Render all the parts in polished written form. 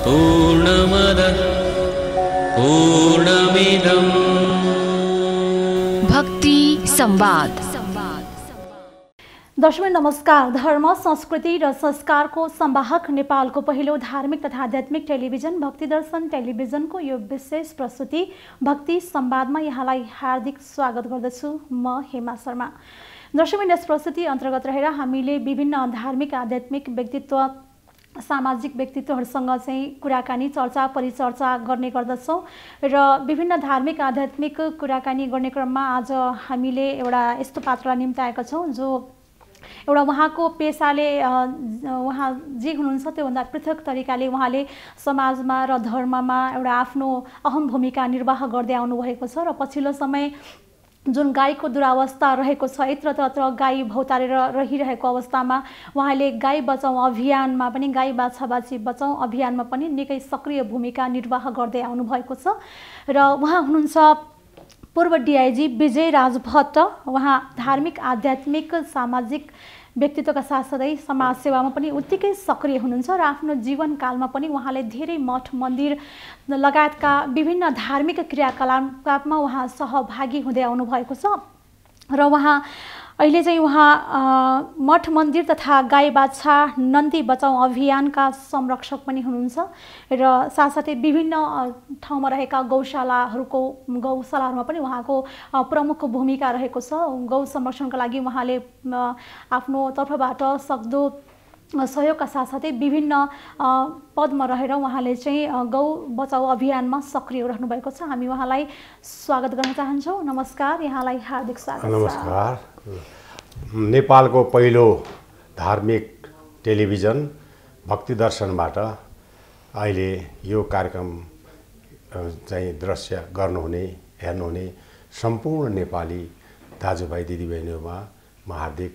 पूर्णमदः पूर्णमिदं भक्ति संवाद। दर्शक नमस्कार। धर्म, संस्कृति र संस्कारको संवाहक नेपालको पहिलो धार्मिक तथा आध्यात्मिक टेलिभिजन भक्ति दर्शन टेलिभिजनको यो विशेष प्रस्तुति भक्ति संवादमा यहाँलाई हार्दिक स्वागत गर्दछु। म हेमा शर्मा। दर्शक यस प्रस्तुति अन्तर्गत रहेर हामीले विभिन्न धार्मिक आध्यात्मिक व्यक्तित्व सामाजिक व्यक्तित्वहरूसँग चाहिँ कुराकानी चर्चा परिचर्चा गर्ने गर्दछौँ र विभिन्न धार्मिक आध्यात्मिक कुराकानी गर्ने क्रममा आज हामीले एउटा यस्तो पात्रलाई निम्ताएका छौँ जो एउटा उहाँको पेसाले उहाँ जे हुनुहुन्छ त्योभन्दा पृथक तरिकाले उहाँले समाजमा र धर्ममा एउटा आफ्नो अहम भूमिका निर्वाह गर्दै आउनुभएको छ र पछिल्लो समय जुन गाईको दुरावस्था रहेको छ, यत्रतत्र गाई भौतारेर रहिरहेको अवस्थामा उहाँले गाई बचाउँ अभियानमा पनि, गाई बाछाबाछी बचाउँ अभियानमा पनि निकै सक्रिय भूमिका निर्वाह गर्दै आउनुभएको छ र उहाँ हुनुहुन्छ पूर्व डिआइजी विजय राज भट्ट। उहाँ धार्मिक आध्यात्मिक सामाजिक व्यक्तित्वका साथसाथै समाजसेवामा पनि उत्तिकै सक्रिय हुनुहुन्छ र आफ्नो जीवनकालमा पनि उहाँले धेरै मठ मन्दिर लगायतका विभिन्न धार्मिक क्रियाकलापमा उहाँ सहभागी हुँदै आउनुभएको छ र उहाँ अहिले चाहिँ उहाँ मठ मन्दिर तथा गाई बाछा नन्दी बचाउँ अभियानका संरक्षक पनि हुनुहुन्छ र साथसाथै विभिन्न ठाउँमा रहेका गौशालाहरूमा पनि उहाँको प्रमुख भूमिका रहेको छ। गौ संरक्षणका लागि उहाँले आफ्नो तर्फबाट सक्दो सहयोगका साथसाथै विभिन्न पदमा रहेर उहाँले चाहिँ गौ बचाउ अभियानमा सक्रिय रहनु भएको छ। हामी उहाँलाई स्वागत गर्न चाहन्छौँ। नमस्कार, यहाँलाई हार्दिक स्वागत। नमस्कार। नेपालको पहिलो धार्मिक टेलिभिजन भक्ति दर्शनबाट अहिले यो कार्यक्रम चाहिँ दृश्य गर्नुहुने हेर्नुहुने सम्पूर्ण नेपाली दाजुभाइ दिदीबहिनीहरूमा म हार्दिक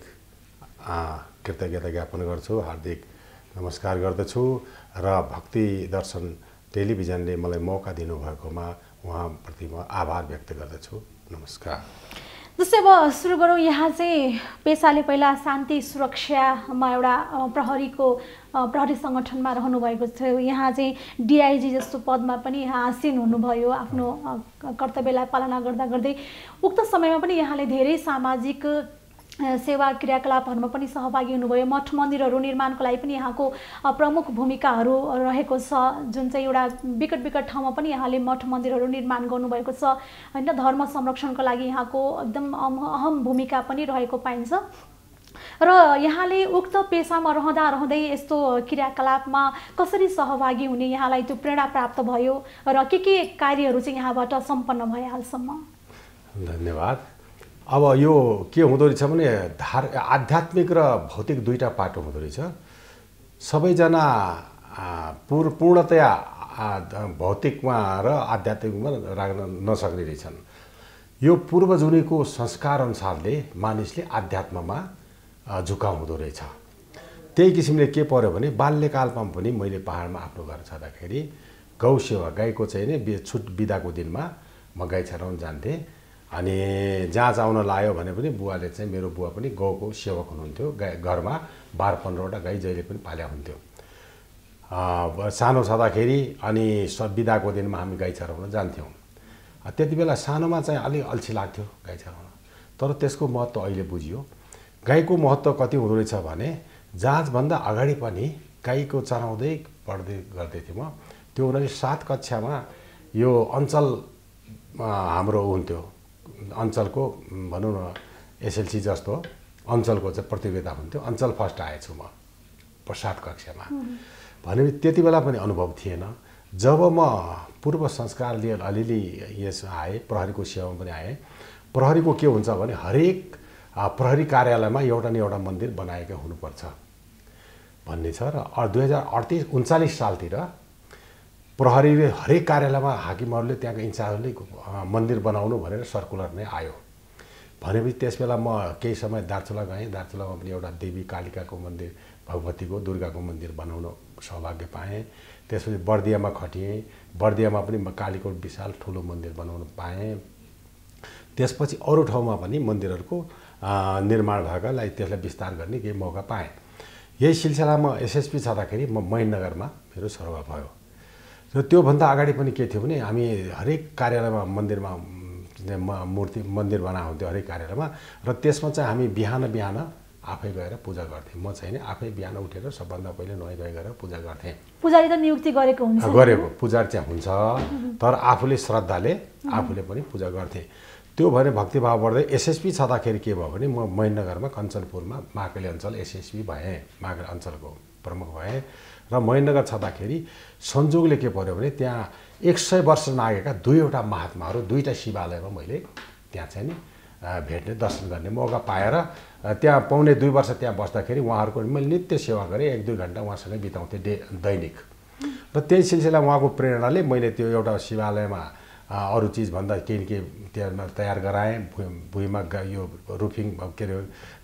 कृतज्ञता ज्ञापन गर्छु, हार्दिक नमस्कार गर्दछु र भक्ति दर्शन टेलिभिजनले मलाई मौका दिनुभएकोमा उहाँप्रति म आभार व्यक्त गर्दछु। नमस्कार। जस्तै अब सुरु गरौँ। यहाँ चाहिँ पेसाले पहिला शान्ति सुरक्षामा एउटा प्रहरी सङ्गठनमा रहनुभएको थियो। यहाँ चाहिँ डिआइजी जस्तो पदमा पनि यहाँ आसीन हुनुभयो आफ्नो कर्तव्यलाई पालना गर्दा गर्दै। उक्त समयमा पनि यहाँले धेरै सामाजिक सेवा क्रियाकलापहरूमा पनि सहभागी हुनुभयो। मठ मन्दिरहरू निर्माणको लागि पनि यहाँको प्रमुख भूमिकाहरू रहेको छ, जुन चाहिँ एउटा विकट विकट ठाउँमा पनि यहाँले मठ मन्दिरहरू निर्माण गर्नुभएको छ होइन। धर्म संरक्षणको लागि यहाँको एकदम अहम भूमिका पनि रहेको पाइन्छ र यहाँले उक्त पेसामा रहँदै यस्तो क्रियाकलापमा कसरी सहभागी हुने यहाँलाई त्यो प्रेरणा प्राप्त भयो र के कार्यहरू चाहिँ यहाँबाट सम्पन्न भए हालसम्म? धन्यवाद। अब यो के हुँदो रहेछ भने आध्यात्मिक र भौतिक दुईटा पाटो हुँदो रहेछ। सबैजना पूर्णतया भौतिकमा र आध्यात्मिकमा राख्न नसक्ने रहेछन्। यो पूर्वजुनीको संस्कार अनुसारले मानिसले आध्यात्ममा झुकाउ हुँदो रहेछ। त्यही किसिमले के पर्यो भने बाल्यकालमा पनि मैले पहाडमा आफ्नो घर छँदाखेरि गौ सेवा, गाईको चाहिँ नि छुट बिदाको दिनमा म गाई चराउन जान्थेँ। अनि जहाँ आउन लायो भने पनि बुवाले चाहिँ, मेरो बुवा पनि गौको सेवक हुनुहुन्थ्यो। घरमा 12-15वटा गाई जहिले पनि पाल्या हुन्थ्यो सानो छँदाखेरि। अनि बिदाको दिनमा हामी गाई चराउन जान्थ्यौँ। त्यति बेला सानोमा चाहिँ अलिक अल्छी लाग्थ्यो गाई चराउन, तर त्यसको महत्त्व अहिले बुझियो। गाईको महत्त्व कति हुँदो रहेछ भने जाँचभन्दा अगाडि पनि गाईको चराउँदै पढ्दै गर्दै थिएँ म। त्यो हुनाले 7 कक्षामा यो अञ्चल हाम्रो हुन्थ्यो, अञ्चलको भनौँ न एसएलसी जस्तो अञ्चलको चाहिँ प्रतियोगिता हुन्थ्यो। अञ्चल फर्स्ट आएछु म 7 कक्षामा। भनेपछि त्यति बेला पनि अनुभव थिएन। जब म पूर्व संस्कार लिएर अलिअलि यस आएँ, प्रहरीको सेवामा पनि आएँ। प्रहरीको के हुन्छ भने हरेक प्रहरी कार्यालयमा एउटा न एउटा मन्दिर बनाएकै हुनुपर्छ भन्ने छ र 2038-39 सालतिर प्रहरीले हरेक कार्यालयमा हाकिमहरूले त्यहाँको इन्चार्जहरूले मन्दिर बनाउनु भनेर सर्कुलर नै आयो। भनेपछि त्यसबेला म केही समय दार्चुला गएँ। दार्चुलामा पनि एउटा देवी कालिकाको मन्दिर, भगवतीको दुर्गाको मन्दिर बनाउन सौभाग्य पाएँ। त्यसपछि बर्दियामा खटिएँ। बर्दियामा पनि कालीको विशाल ठुलो मन्दिर बनाउन पाएँ। त्यसपछि अरू ठाउँमा पनि मन्दिरहरूको निर्माण भएकालाई त्यसलाई विस्तार गर्ने केही मौका पाएँ। यही सिलसिलामा एसएसपी छँदाखेरि म महेन्द्रनगरमा मेरो सरुवा भयो। र त्योभन्दा अगाडि पनि के थियो भने हामी हरेक कार्यालयमा मन्दिरमा मन्दिर बनाउँथ्यो हरेक कार्यालयमा र त्यसमा चाहिँ हामी बिहान आफै गएर पूजा गर्थेँ। म चाहिँ नि आफै बिहान उठेर सबभन्दा पहिले नुहाइ गरेर पूजा गर्थेँ। पुजारी त नियुक्ति गरेको हुन्छ, गरेको पुजारी चाहिँ हुन्छ, तर आफूले श्रद्धाले आफूले पनि पूजा गर्थेँ। त्यो भएर भक्तिभाव बढ्दै एसएसपी छँदाखेरि के भयो भने म महेन्द्रनगरमा कञ्चनपुरमा महाकाली अञ्चल एसएसपी भएँ, महाकाली अञ्चलको प्रमुख भएँ र महेन्द्रनगर छँदाखेरि संजोगले के पर्यो भने त्यहाँ 100 वर्ष नागेका दुईवटा महात्माहरू दुईवटा शिवालयमा मैले त्यहाँ चाहिँ नि भेट्ने दर्शन गर्ने मौका पाएर त्यहाँ पाउने 2 वर्ष त्यहाँ बस्दाखेरि उहाँहरूको मैले नित्य सेवा गरेँ। 1-2 घन्टा उहाँसँगै बिताउँथेँ दैनिक र त्यही सिलसिला उहाँको प्रेरणाले मैले त्यो एउटा शिवालयमा अरू चिजभन्दा केही त्यहाँ तयार गराएँ। भुइँमा यो रुफिङ के अरे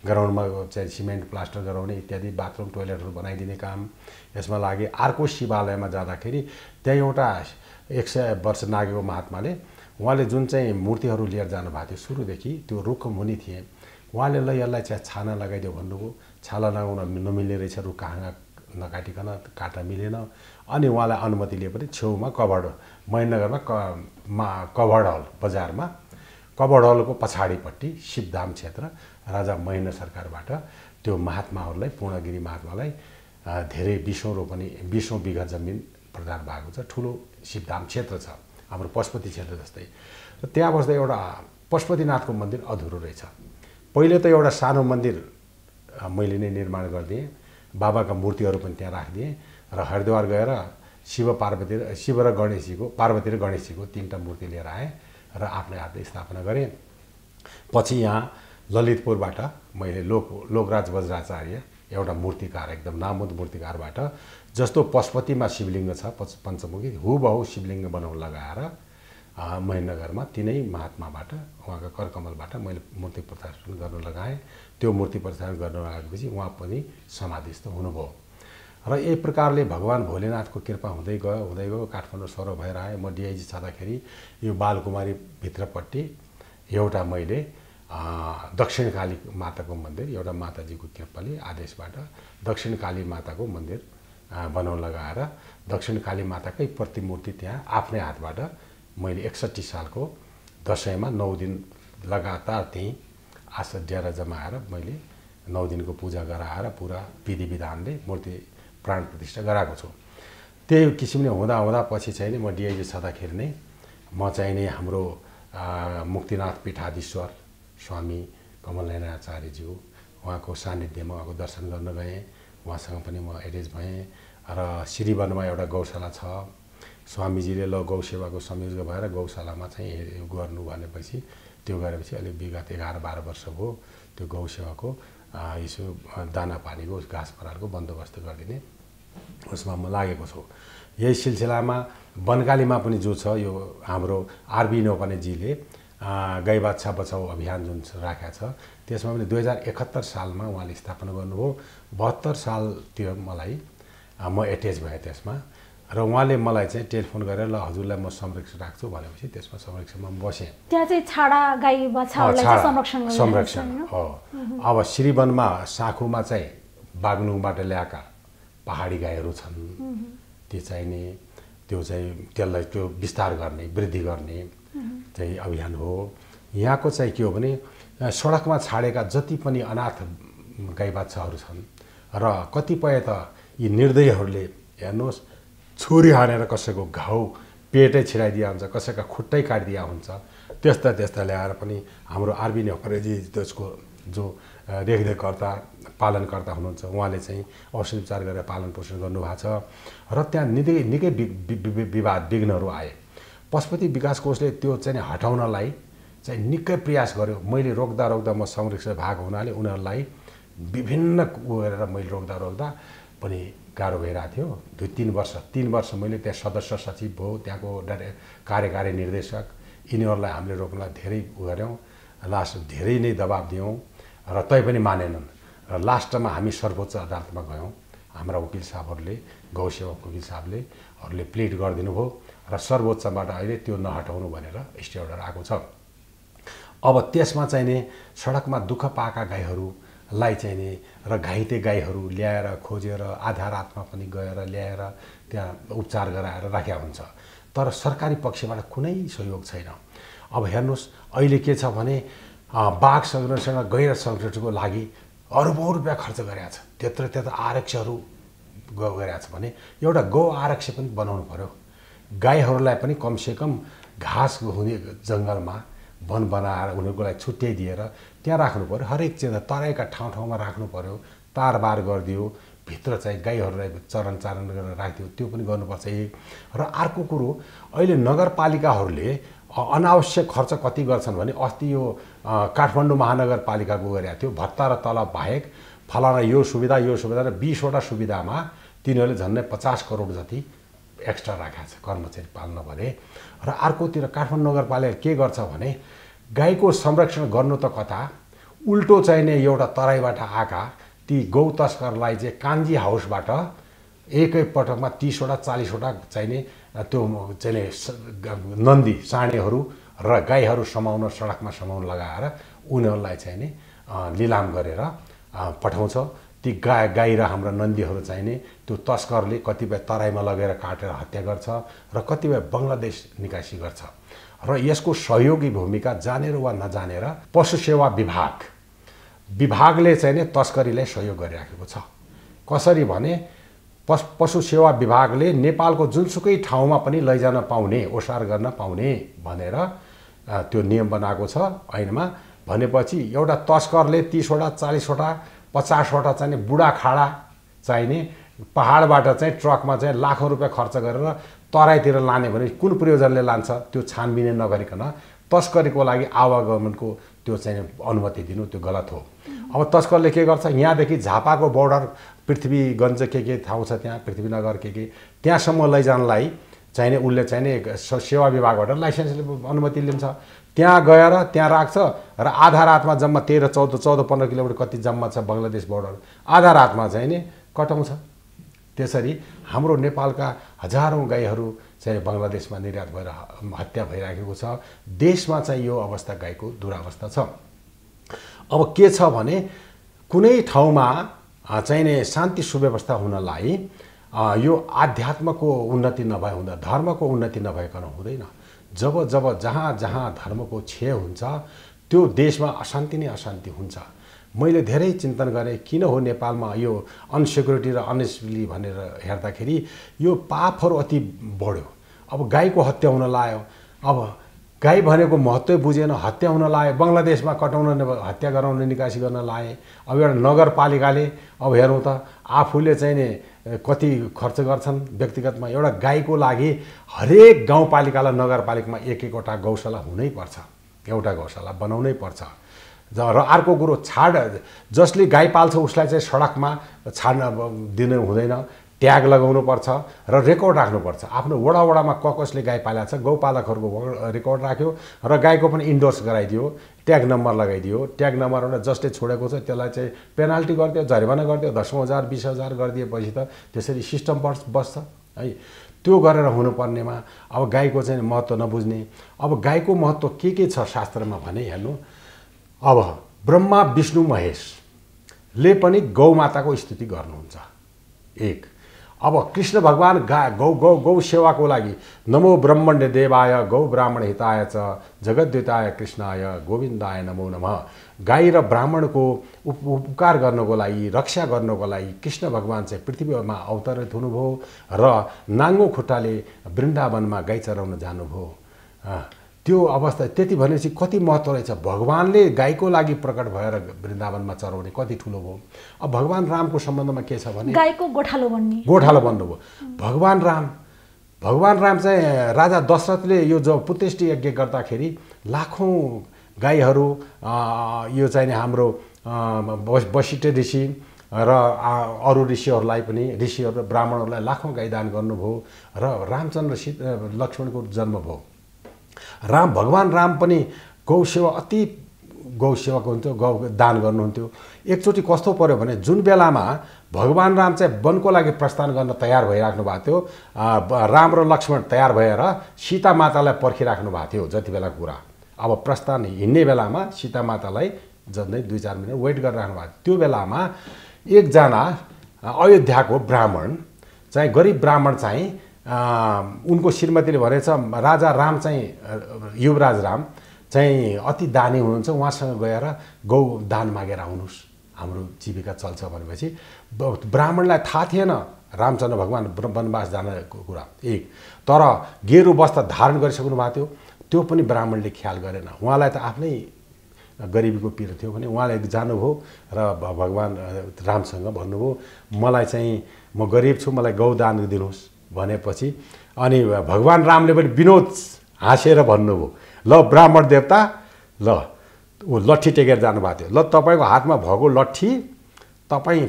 ग्राउन्डमा चाहिँ सिमेन्ट प्लास्टर गराउने इत्यादि बाथरुम टोइलेटहरू बनाइदिने काम यसमा लागे। अर्को शिवालयमा जाँदाखेरि त्यहाँ एउटा 100 वर्ष नागेको महात्माले उहाँले जुन चाहिँ मूर्तिहरू लिएर जानुभएको थियो सुरुदेखि त्यो रुखको मुनि थिए। उहाँले ल यसलाई चाहिँ छाना लगाइदियो भन्नुभयो। छाला लगाउन नमिल्ने रहेछ, रुख कहाँ नकाटिकन काट्न मिलेन। अनि उहाँलाई अनुमति लिएपछि छेउमा कभर्ड महेन्द्रनगरमा कभर्ड हल बजारमा कभर्ड हलको पछाडिपट्टि शिवधाम क्षेत्र राजा महेन्द्र सरकारबाट त्यो महात्माहरूलाई पूर्णगिरी महात्मालाई धेरै 20 बिघा जमिन प्रदान भएको छ। ठुलो शिवधाम क्षेत्र छ हाम्रो पशुपति क्षेत्र जस्तै। र त्यहाँ बस्दा एउटा पशुपतिनाथको मन्दिर अधुरो रहेछ। पहिले त एउटा सानो मन्दिर मैले नै निर्माण गरिदिएँ, बाबाका मूर्तिहरू पनि त्यहाँ राखिदिएँ र हरिद्वार गएर शिव र गणेशजीको पार्वती र गणेशजीको 3टा मूर्ति लिएर आएँ र आफ्नै हातले स्थापना गरेँ। पछि यहाँ ललितपुरबाट मैले लोकराज वज्राचार्य एउटा मूर्तिकार एकदम नामुद मूर्तिकारबाट जस्तो पशुपतिमा शिवलिङ्ग छ पञ्चमुखी हुबहु शिवलिङ्ग बनाउन लगाएर महेन्द्रनगरमा तिनै महात्माबाट उहाँका करकमलबाट मैले मूर्ति प्रतिष्ठापन गर्न लगाएँ। त्यो मूर्ति प्रतिष्ठापन गर्न लगाएपछि उहाँ पनि समाधिस्थ हुनुभयो र यही प्रकारले भगवान् भोलेनाथको कृपा हुँदै गयो। काठमाडौँ सरो भएर आएँ। म डिआइजी छँदाखेरि यो बालकुमारी भित्रपट्टि एउटा मैले दक्षिण काली माताको मन्दिर एउटा माताजीको कृपाले आदेशबाट दक्षिण काली माताको मन्दिर बनाउन लगाएर दक्षिण काली माताकै प्रतिमूर्ति त्यहाँ आफ्नै हातबाट मैले 61 सालको दशैँमा 9 दिन लगातार त्यहीँ आशा डेरा जमाएर मैले 9 दिनको पूजा गराएर पुरा विधि विधानले मूर्ति प्राण प्रतिष्ठा गराएको छु। त्यही किसिमले हुँदा पछि चाहिँ नि म डिआइजी छँदाखेरि नै म चाहिँ नि हाम्रो मुक्तिनाथ पीठाधीश्वर स्वामी कमलनयन आचार्यज्यू उहाँको सान्निध्यमा उहाँको दर्शन गर्न गएँ। उहाँसँग पनि म एटेच भएँ र श्रीवनमा एउटा गौशाला छ। स्वामीजीले ल गौ सेवाको संयोजक भएर गौशालामा चाहिँ गर्नु भनेपछि त्यो गरेपछि अहिले विगत 11-12 वर्ष भयो त्यो गौ सेवाको यसो दाना पानीको घाँस परालको बन्दोबस्त गरिदिने उसमा म लागेको छु। यही सिलसिलामा बनकालीमा पनि जो छ यो हाम्रो आरबी नौपानेजीले गाई बाछा बचाउ अभियान जुन राखेको छ त्यसमा पनि 2071 सालमा उहाँले स्थापना गर्नुभयो। 72 सालतिर मलाई म एटेच भएँ त्यसमा र उहाँले मलाई चाहिँ टेलिफोन गरेर ल हजुरलाई म संरक्षण राख्छु भनेपछि त्यसमा संरक्षणमा बसेँ। त्यहाँ चाहिँ छाडा गाई बाछाहरूलाई संरक्षण हो। अब श्रीवनमा साखुमा चाहिँ बागलुङबाट ल्याएका पहाडी गाईहरू छन्। त्यो चाहिँ नि त्यसलाई त्यो विस्तार गर्ने वृद्धि गर्ने चाहिँ अभियान हो। यहाँको चाहिँ के हो भने सडकमा छाडेका जति पनि अनाथ गाई बाछाहरू छन् र कतिपय त यी निर्दयहरूले हेर्नुहोस् छुरी हानेर कसैको घाउ पेटै छिराइदिया हुन्छ, कसैका खुट्टै काटिदिया हुन्छ। त्यस्ता ल्याएर पनि हाम्रो आरबी नौपानेजी त्यसको जो रेखदेखकर्ता पालनकर्ता हुनुहुन्छ उहाँले चाहिँ औषधि उपचार गरेर पालन पोषण गर्नुभएको छ र त्यहाँ निकै विवाद विघ्नहरू आए। पशुपति विकास कोषले त्यो चाहिँ हटाउनलाई चाहिँ निकै प्रयास गर्यो। मैले रोक्दा म संरक्षण भाग हुनाले उनीहरूलाई विभिन्न गरेर मैले रोक्दा पनि गाह्रो भइरहेको थियो। 3 वर्ष मैले त्यहाँ सदस्य सचिव भयो, त्यहाँको कार्यकारी निर्देशक यिनीहरूलाई हामीले रोक्नलाई धेरै गऱ्यौँ। लास्ट धेरै नै दबाब दियौँ र तैपनि मानेनन् र लास्टमा हामी सर्वोच्च अदालतमा गयौँ। हाम्रा वकिल साहबहरूले गौसेवक वकिल साहबले प्लिड गरिदिनु भयो र सर्वोच्चबाट अहिले त्यो नहटाउनु भनेर स्टे अर्डर आएको छ। अब त्यसमा चाहिँ नि सडकमा दुःख पाएका गाईहरू लाई चाहिँ नि र घाइते गाईहरू ल्याएर खोजेर आधा रातमा पनि गएर ल्याएर त्यहाँ उपचार गराएर राखेका हुन्छ। तर सरकारी पक्षबाट कुनै सहयोग छैन। अब हेर्नुहोस् अहिले के छ भने बाघ संरक्षण गैर संरक्षणको लागि अरबौँ रुपियाँ खर्च गरेका छ। त्यत्र आरक्षहरू गरेका छ भने एउटा गौ आरक्ष पनि बनाउनु पर्यो। गाईहरूलाई पनि कमसेकम घाँस हुने जङ्गलमा वन बनाएर उनीहरूको लागि छुट्याइदिएर त्यहाँ राख्नु पर्यो। हरेक चिज तराईका ठाउँमा राख्नु पर्यो। तारबार गरिदियो, भित्र चाहिँ गाईहरूलाई चरण गरेर राखिदियो, त्यो पनि गर्नुपर्छ एक। र अर्को कुरो अहिले नगरपालिकाहरूले अनावश्यक खर्च कति गर्छन् भने अस्ति यो काठमाडौँ महानगरपालिकाको गरेको थियो भत्ता र तलब बाहेक फलाना यो सुविधा र 20वटा सुविधामा तिनीहरूले झन्डै 50 करोड जति एक्स्ट्रा राखेको छ कर्मचारी पाल्न भने। र अर्कोतिर काठमाडौँ नगरपालिका के गर्छ भने गाईको संरक्षण गर्नु त कता, उल्टो चाहिने एउटा तराईबाट आएका ती गौ तस्करलाई चाहिँ कान्जी हाउसबाट एकै पटकमा 30वटा 40वटा चाहिने त्यो चाहिने नन्दी साँडेहरू र गाईहरू समाउन सडकमा समाउन लगाएर उनीहरूलाई चाहिँ नि लिलाम गरेर पठाउँछ। ती गाई र हाम्रा नन्दीहरू चाहिने त्यो तस्करले कतिपय तराईमा लगेर काटेर हत्या गर्छ र कतिपय बङ्गलादेश निकासी गर्छ। र यसको सहयोगी भूमिका जानेर वा नजानेर पशु सेवा विभागले चाहिँ नि तस्करीलाई सहयोग गरिराखेको छ। कसरी भने पशु सेवा विभागले नेपालको जुनसुकै ठाउँमा पनि लैजान पाउने, ओसार गर्न पाउने भनेर त्यो नियम बनाएको छ ऐनमा। भनेपछि एउटा तस्करले 30वटा 40वटा 50वटा चाहिने बुढाखाडा चाहिने पहाडबाट चाहिँ ट्रकमा चाहिँ लाखौँ रुपियाँ खर्च गरेर तराईतिर लाने भने कुन प्रयोजनले लान्छ त्यो छानबिन नगरिकन तस्करीको लागि आवागमनको त्यो चाहिँ अनुमति दिनु त्यो गलत हो। अब तस्करले के गर्छ, यहाँदेखि झापाको बोर्डर पृथ्वीगञ्ज के ठाउँ छ त्यहाँ पृथ्वीनगर के त्यहाँसम्म लैजानलाई चाहिने उसले चाहिने सेवा विभागबाट लाइसेन्सले अनुमति लिन्छ। त्यहाँ गएर त्यहाँ राख्छ र आधा रातमा जम्मा 13-14-15 किलोमिटर कति जम्मा छ बङ्गलादेश बोर्डर, आधा रातमा चाहिँ नि कटाउँछ। त्यसरी हाम्रो नेपालका हजारौँ गाईहरू चाहिँ बङ्गलादेशमा निर्यात भएर हत्या भइराखेको छ। देशमा चाहिँ यो अवस्था गाईको दुरावस्था छ। अब के छ भने कुनै ठाउँमा चाहिने शान्ति सुव्यवस्था हुनलाई यो आध्यात्मको उन्नति नभए हुँदा धर्मको उन्नति नभइकन हुँदैन। जब जहाँ धर्मको क्षय हुन्छ त्यो देशमा अशान्ति नै अशान्ति हुन्छ। मैले धेरै चिन्तन गरेँ किन हो नेपालमा यो अनसेक्युरिटी र अनएस्टेबिलिटी भनेर हेर्दाखेरि यो पापहरू अति बढ्यो। अब गाईको हत्या हुन लाग्यो, अब गाई भनेको महत्त्वै बुझेन, हत्या हुन लाग्यो, बङ्गलादेशमा कटाउन हत्या गराउन निकासी गर्न लाए। अब एउटा नगरपालिकाले अब हेरौँ त आफूले चाहिँ नि कति खर्च गर्छन् व्यक्तिगतमा। एउटा गाईको लागि हरेक गाउँपालिकालाई नगरपालिकामा एक-एकवटा गौशाला हुनैपर्छ, एउटा गौशाला बनाउनै पर्छ। र अर्को कुरो जसले गाई पाल्छ उसलाई चाहिँ सडकमा छाड्न दिनु हुँदैन, ट्याग लगाउनु पर्छ र रेकर्ड राख्नुपर्छ। आफ्नो वडामा कसले गाई पालेको छ गौपालकहरूको रेकर्ड राख्यो र गाईको पनि इन्डोर्स गराइदियो, ट्याग नम्बर लगाइदियो। ट्याग नम्बरमा जसले छोडेको छ त्यसलाई चाहिँ पेनाल्टी गरिदियो, जरिवाना गरिदियो, 10,000 20,000 गरिदिएपछि त त्यसरी सिस्टम बस्छ है। त्यो गरेर हुनुपर्नेमा अब गाईको चाहिँ महत्त्व नबुझ्ने। अब गाईको महत्त्व के छ शास्त्रमा भने हेर्नु, अब ब्रह्मा विष्णु महेशले पनि गौमाताको स्तुति गर्नुहुन्छ एक। अब कृष्ण भगवान गौ सेवाको लागि नमो ब्रह्मण्य देवाय गौ ब्राह्मण हिताय च जगद्विताय कृष्णाय गोविन्दाय नमो नमः। गाई र ब्राह्मणको उपकार गर्नको लागि रक्षा गर्नको लागि कृष्ण भगवान चाहिँ पृथ्वीमा अवतरित हुनुभयो र नाङ्गो खुट्टाले वृन्दावनमा गाई चराउन जानुभयो। त्यो अवस्था त्यति भनेपछि कति महत्त्व रहेछ। भगवानले गाईको लागि प्रकट भएर वृन्दावनमा चराउने कति ठुलो भयो। अब भगवान रामको सम्बन्धमा के छ भने गाईको गोठालो बन्नुभयो। भगवान राम चाहिँ राजा दशरथले यो जो पुत्यष्टि यज्ञ गर्दाखेरि लाखौँ गाईहरू यो चाहिँ हाम्रो वशिष्ठ ऋषि र अरू ऋषिहरूलाई पनि ऋषिहरू ब्राह्मणहरूलाई लाखौँ गाई दान गर्नुभयो र रामचन्द्र लक्ष्मणको जन्म भयो। भगवान राम पनि गौसेवा अति गौसेवाको हुन्थ्यो, गौ दान गर्नुहुन्थ्यो। एकचोटि कस्तो पर्यो भने जुन बेलामा भगवान राम चाहिँ वनको लागि प्रस्थान गर्न तयार भइराख्नु भएको थियो, राम र लक्ष्मण तयार भएर सीता मातालाई पर्खिराख्नु भएको थियो। जति बेला कुरा अब प्रस्थान हिँड्ने बेलामा सीता मातालाई झन्डै 2-4 मिनट वेट गरेर राख्नु भएको त्यो बेलामा एकजना अयोध्याको ब्राह्मण चाहिँ गरिब ब्राह्मण चाहिँ उनको श्रीमतीले भनेछ राजा राम चाहिँ युवराज राम चाहिँ अति दानी हुनुहुन्छ उहाँसँग गएर गौ दान मागेर आउनुहोस् हाम्रो जीविका चल्छ भनेपछि ब्राह्मणलाई थाहा थिएन रामचन्द्र भगवान वनवास जानको कुरा एक तर गेरु वस्त्र धारण गरिसक्नु भएको थियो त्यो पनि ब्राह्मणले ख्याल गरेन उहाँलाई त आफ्नै गरिबीको पीडा थियो भने उहाँले जानुभयो र भगवान रामसँग भन्नुभयो मलाई चाहिँ म गरिब छु मलाई गौ दान दिनुहोस् भनेपछि अनि भगवान रामले पनि विनोद हाँसेर भन्नुभयो ल ब्राह्मण देवता ल ऊ लट्ठी टेकेर जानुभएको थियो ल तपाईँको हातमा भएको लट्ठी तपाईँ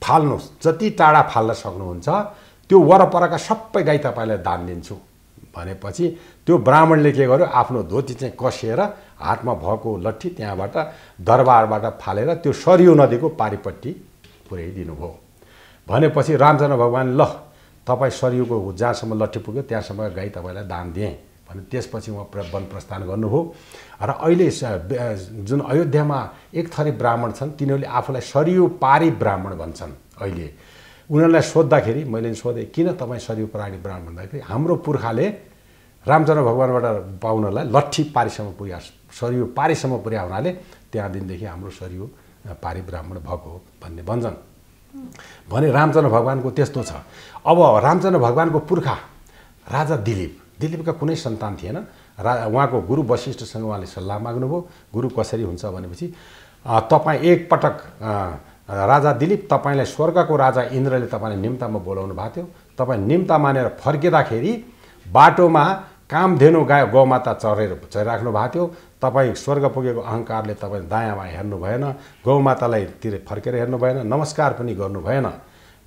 फाल्नुहोस् जति टाढा फाल्न सक्नुहुन्छ त्यो वरपरका सबै गाई तपाईँलाई दान दिन्छु भनेपछि त्यो ब्राह्मणले के गर्यो आफ्नो धोती चाहिँ कसिएर हातमा भएको लट्ठी त्यहाँबाट दरबारबाट फालेर त्यो सरयू नदीको पारिपट्टि पुर्याइदिनु भयो भनेपछि रामचन्द्र भगवान ल तपाईँ सरयूको जहाँसम्म लट्ठी पुग्यो त्यहाँसम्म गाई तपाईँलाई दान दिएँ भने त्यसपछि उहाँ वन प्रस्थान गर्नुभयो र अहिले जुन अयोध्यामा एक थरी ब्राह्मण छन् तिनीहरूले आफूलाई सरयू पारी ब्राह्मण भन्छन् अहिले उनीहरूलाई सोद्धाखेरि मैले सोधेँ किन तपाईँ सरयू पारी ब्राह्मण भन्दाखेरि हाम्रो पुर्खाले रामचन्द्र भगवानबाट पाउनलाई लट्ठी पारीसम्म पुर्या सरयू पारीसम्म पुर्या हुनाले त्यहाँ दिनदेखि हाम्रो सरयू पारी ब्राह्मण भएको हो भन्ने भन्छन् भने रामचन्द्र भगवानको त्यस्तो छ अब रामचन्द्र भगवानको पुर्खा राजा दिलीपका कुनै सन्तान थिएन उहाँको गुरु वशिष्ठसँग उहाँले सल्लाह माग्नुभयो गुरु कसरी हुन्छ भनेपछि तपाईँ एकपटक राजा दिलीप तपाईँलाई स्वर्गको राजा इन्द्रले तपाईँलाई निम्तामा बोलाउनु भएको थियो तपाईँ निम्ता मानेर फर्किँदाखेरि बाटोमा कामधेनु गौमाता चढिराख्नु भएको थियो तपाईँ स्वर्ग पुगेको अहङ्कारले तपाईँ दायाँमा हेर्नु भएन गौमातालाई तिर फर्केर हेर्नु भएन नमस्कार पनि गर्नु भएन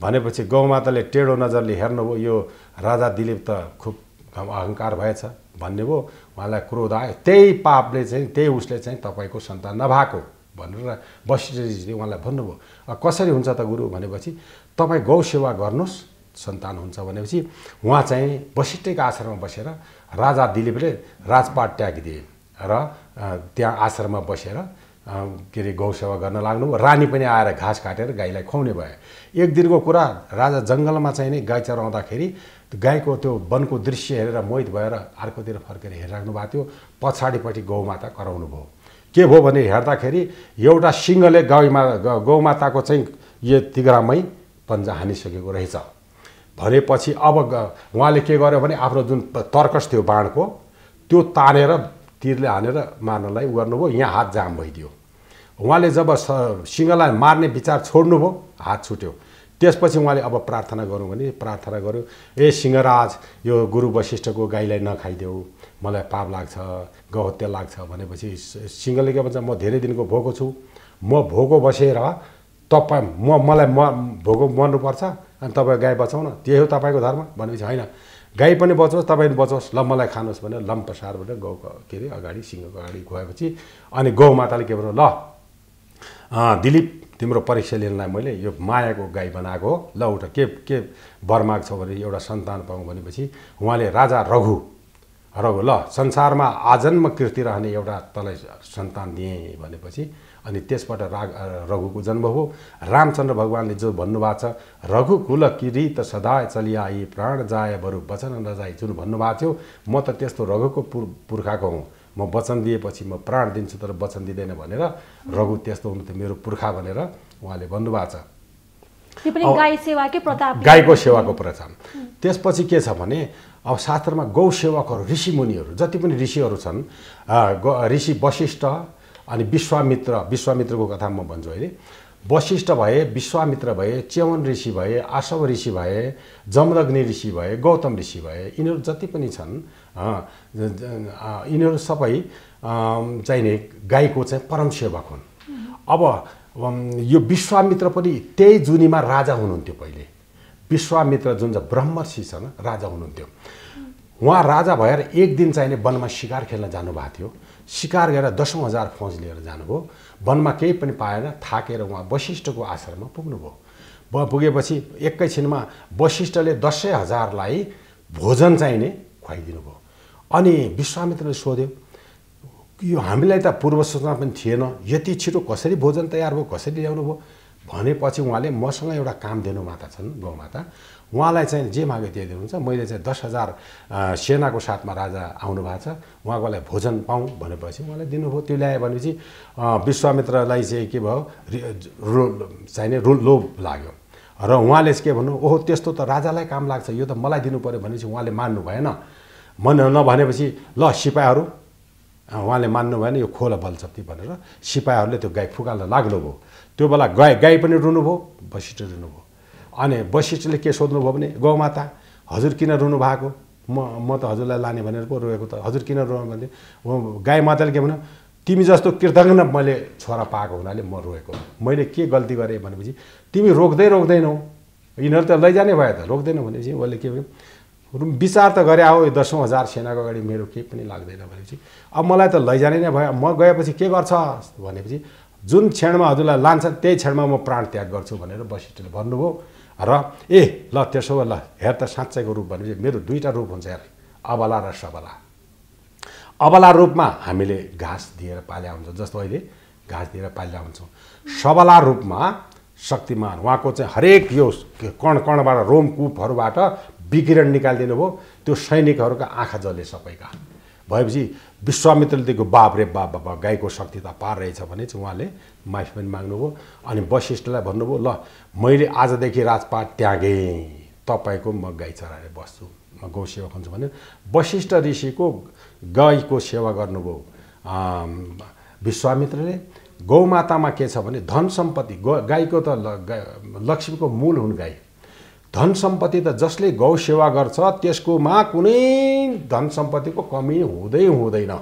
भनेपछि गौमाताले टेढो नजरले हेर्नुभयो यो राजा दिलीप त खुब अहङ्कार भएछ भन्ने भयो उहाँलाई क्रोध आयो त्यही पापले चाहिँ त्यही उसले चाहिँ तपाईँको सन्तान नभएको भनेर वशिष्ठजीले उहाँलाई भन्नुभयो कसरी हुन्छ त गुरु भनेपछि तपाईँ गौ सेवा गर्नुहोस् सन्तान हुन्छ भनेपछि उहाँ चाहिँ वशिष्ठको आश्रममा बसेर राजा दिलीपले राजपाट त्यागिदिए र त्यहाँ आश्रममा बसेर के अरे गौ सेवा गर्न लाग्नुभयो रानी पनि आएर घाँस काटेर गाईलाई खुवाउने भयो एक दिनको कुरा राजा जङ्गलमा चाहिँ नै गाई चराउँदाखेरि गाईको त्यो वनको दृश्य हेरेर मोहित भएर अर्कोतिर फर्केर हेरिराख्नु भएको थियो पछाडिपट्टि गौमाता कराउनु भयो के भयो भने हेर्दाखेरि एउटा सिंहले गौमाताको चाहिँ यो तिग्रामै पन्जा हानिसकेको रहेछ भनेपछि अब उहाँले के गर्यो भने आफ्नो जुन तर्कस थियो बाणको त्यो तानेर तीरले हानेर मार्नलाई गर्नुभयो यहाँ हात जाम भइदियो उहाँले जब सिंहलाई मार्ने विचार छोड्नुभयो हात छुट्यो त्यसपछि उहाँले अब प्रार्थना गरौँ भने प्रार्थना गर्यो ए सिंहराज यो गुरु वशिष्ठको गाईलाई नखाइदेऊ मलाई पाप लाग्छ गहत्या लाग्छ भनेपछि सिंहले के भन्छ म धेरै दिनको भोको छु म भोको बसेर तपाईँ मलाई भोको मर्नुपर्छ अनि तपाईँ गाई बचाउन त्यही हो तपाईँको धर्म भनेपछि होइन गाई पनि बचोस् तपाईँ पनि बचोस् ल मलाई खानुहोस् भनेर लम्पसारबाट गौको के अरे अगाडि सिंहको अगाडि खुवाएपछि अनि गौमाताले के भन्यो ल दिलीप तिम्रो परीक्षा लिनलाई मैले यो मायाको गाई बनाएको हो ल उठ के वर माग्छौ भने एउटा सन्तान पाऊँ भनेपछि उहाँले राजा रघु ल संसारमा आजन्म कीर्ति रहने एउटा तँलाई सन्तान दिएँ भनेपछि अनि त्यसबाट रघुको जन्म हो रामचन्द्र भगवानले जो भन्नुभएको छ रघुकुल किरीट सदा चलिआई प्राण जाए बरु वचन नजाए जुन भन्नुभएको थियो म त त्यस्तो रघुको पुर्खाको हुँ म वचन दिएपछि म प्राण दिन्छु तर वचन दिँदैन भनेर रघु त्यस्तो हुनु त मेरो पुर्खा भनेर उहाँले भन्नुभएको छ गाईको सेवाको प्रथा त्यसपछि के छ भने अब शास्त्रमा गौ सेवकहरू ऋषिमुनिहरू जति पनि ऋषिहरू छन् ऋषि वशिष्ठ अनि विश्वामित्रको कथा म भन्छु अहिले वशिष्ठ भए विश्वामित्र भए च्यवन ऋषि भए आशव ऋषि भए जमदग्नि ऋषि भए गौतम ऋषि भए यिनीहरू जति पनि छन् यिनीहरू सबै चाहिने गाईको चाहिँ परम सेवक हुन् अब यो विश्वामित्र पनि त्यही जुनीमा राजा हुनुहुन्थ्यो पहिले विश्वामित्र जुन चाहिँ ब्रह्मर्षि छन् राजा हुनुहुन्थ्यो उहाँ राजा भएर एक दिन चाहिने वनमा शिकार खेल्न जानुभएको थियो शिकार गरेर 10,000 फौज लिएर जानुभयो वनमा केही पनि पाएन थाकेर उहाँ वशिष्ठको आश्रममा पुग्नुभयो पुगेपछि एकैछिनमा वशिष्ठले 10,000लाई भोजन चाहिने खुवाइदिनु भयो अनि विश्वामित्रले सोध्यो यो हामीलाई त पूर्व सूचना पनि थिएन, यति छिटो कसरी भोजन तयार भयो, कसरी ल्याउनु भयो भनेपछि उहाँले मसँग एउटा काम दिनु माता छन्, गौमाता, उहाँलाई चाहिँ जे मागे त्यही दिनुहुन्छ। मैले चाहिँ 10,000 सेनाको साथमा राजा आउनु भएको छ, उहाँकोलाई भोजन पाऊँ भनेपछि उहाँले दिनुभयो। त्यो ल्यायो भनेपछि विश्वामित्रलाई चाहिँ के भयो, चाहिने लोभ लाग्यो र उहाँले के भन्नु, ओहो त्यस्तो त राजालाई काम लाग्छ, यो त मलाई दिनु पऱ्यो भनेपछि उहाँले मान्नु भएन। नभनेपछि ल सिपाहीहरू, उहाँले मान्नु भएन, यो खोला बलचप्ती भनेर सिपाहीहरूले त्यो गाई फुकाल्न लाग्नुभयो। त्यो बेला गाई पनि रुनुभयो, वशिष्ठ रुनुभयो। अनि वशिष्ठले के सोध्नुभयो भने, गौमाता हजुर किन रुनु भएको, म त हजुरलाई लाने भनेर पो रोएको त, हजुर किन रोनु भने गाई माताले के भन्यो, तिमी जस्तो कृतज्ञ मैले छोरा पाएको हुनाले म रोएको, मैले के गल्ती गरेँ भनेपछि तिमी रोक्दैनौ, यिनीहरू त लैजाने भयो त, रोक्दैनौ भनेपछि उसले के भन्यो, विचार त गरे हो, 10,000 सेनाको अगाडि मेरो केही पनि लाग्दैन भनेपछि अब मलाई त लैजाने नै भयो, म गएपछि के गर्छ भनेपछि जुन क्षणमा हजुरलाई लान्छ त्यही क्षणमा म प्राण त्याग गर्छु भनेर वशिष्ठले भन्नुभयो। र ल त्यसो भए ल हेर त साँच्चैको रूप भनेपछि मेरो 2टा रूप हुन्छ हेर, अबला र सबला। अबला रूपमा हामीले घाँस दिएर पाल्या हुन्छ, जस्तो अहिले घाँस दिएर पाल्या हुन्छौँ। सबला रूपमा शक्तिमान, उहाँको चाहिँ हरेक यो कणबाट रोमकूपहरूबाट विकिरण निकालिदिनु भयो, त्यो सैनिकहरूका आँखा जले सबैका। भएपछि विश्वामित्रले दिएको बाप रे बाप बाबा गाईको शक्ति त अपार रहेछ भने चाहिँ उहाँले माफी पनि माग्नुभयो। अनि वशिष्ठलाई भन्नुभयो, ल मैले आजदेखि राजपाट त्यागेँ, तपाईँको म गाई चराएर बस्छु, म गौ सेवा हुन्छु भने वशिष्ठ ऋषिको गाईको सेवा गर्नुभयो विश्वामित्रले। गौमातामा के छ भने धन सम्पत्ति, गाईको त लक्ष्मीको मूल हुन् गाई। धन सम्पत्ति त जसले गौ सेवा गर्छ त्यसकोमा कुनै धन सम्पत्तिको कमी हुँदैन,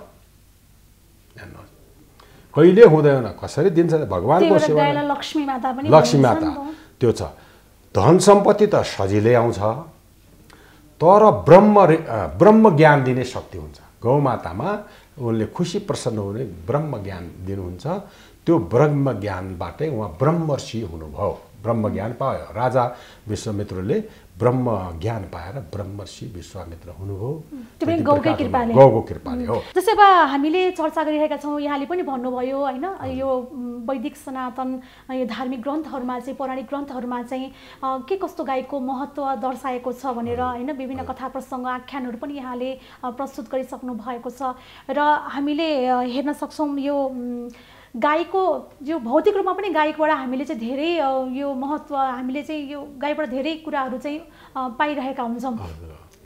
कहिले हुँदैन। कसरी दिन्छ भगवानको सेवा, लक्ष्मी माता त्यो छ। धन सम्पत्ति त सजिलै आउँछ, तर ब्रह्म ज्ञान दिने शक्ति हुन्छ गौमातामा। उनले खुसी प्रसन्न हुने ब्रह्म ज्ञान दिनुहुन्छ, त्यो ब्रह्म ज्ञानबाटै उहाँ ब्रह्मर्षि हुनुभयो, ब्रह्म ज्ञान पायो। राजा विश्वामित्रले ब्रह्म ज्ञान पाएर ब्रह्मर्षि विश्वामित्र हुनुभयो, त्यो पनि गौको कृपाले हो। जस्तै अब हामीले चर्चा गरिरहेका छौँ, यहाँले पनि भन्नुभयो हैन, यो वैदिक सनातन यो धार्मिक ग्रन्थहरूमा चाहिँ, पौराणिक ग्रन्थहरूमा चाहिँ के कस्तो गाईको महत्त्व दर्शाएको छ भनेर हैन, विभिन्न कथा प्रसङ्ग आख्यानहरू पनि यहाँले प्रस्तुत गरिसक्नु भएको छ। र हामीले हेर्न सक्छौँ यो गाईको यो भौतिक रूपमा पनि गाईबाट हामीले चाहिँ धेरै यो महत्त्व, हामीले चाहिँ यो गाईबाट धेरै कुराहरू चाहिँ पाइरहेका हुन्छौँ।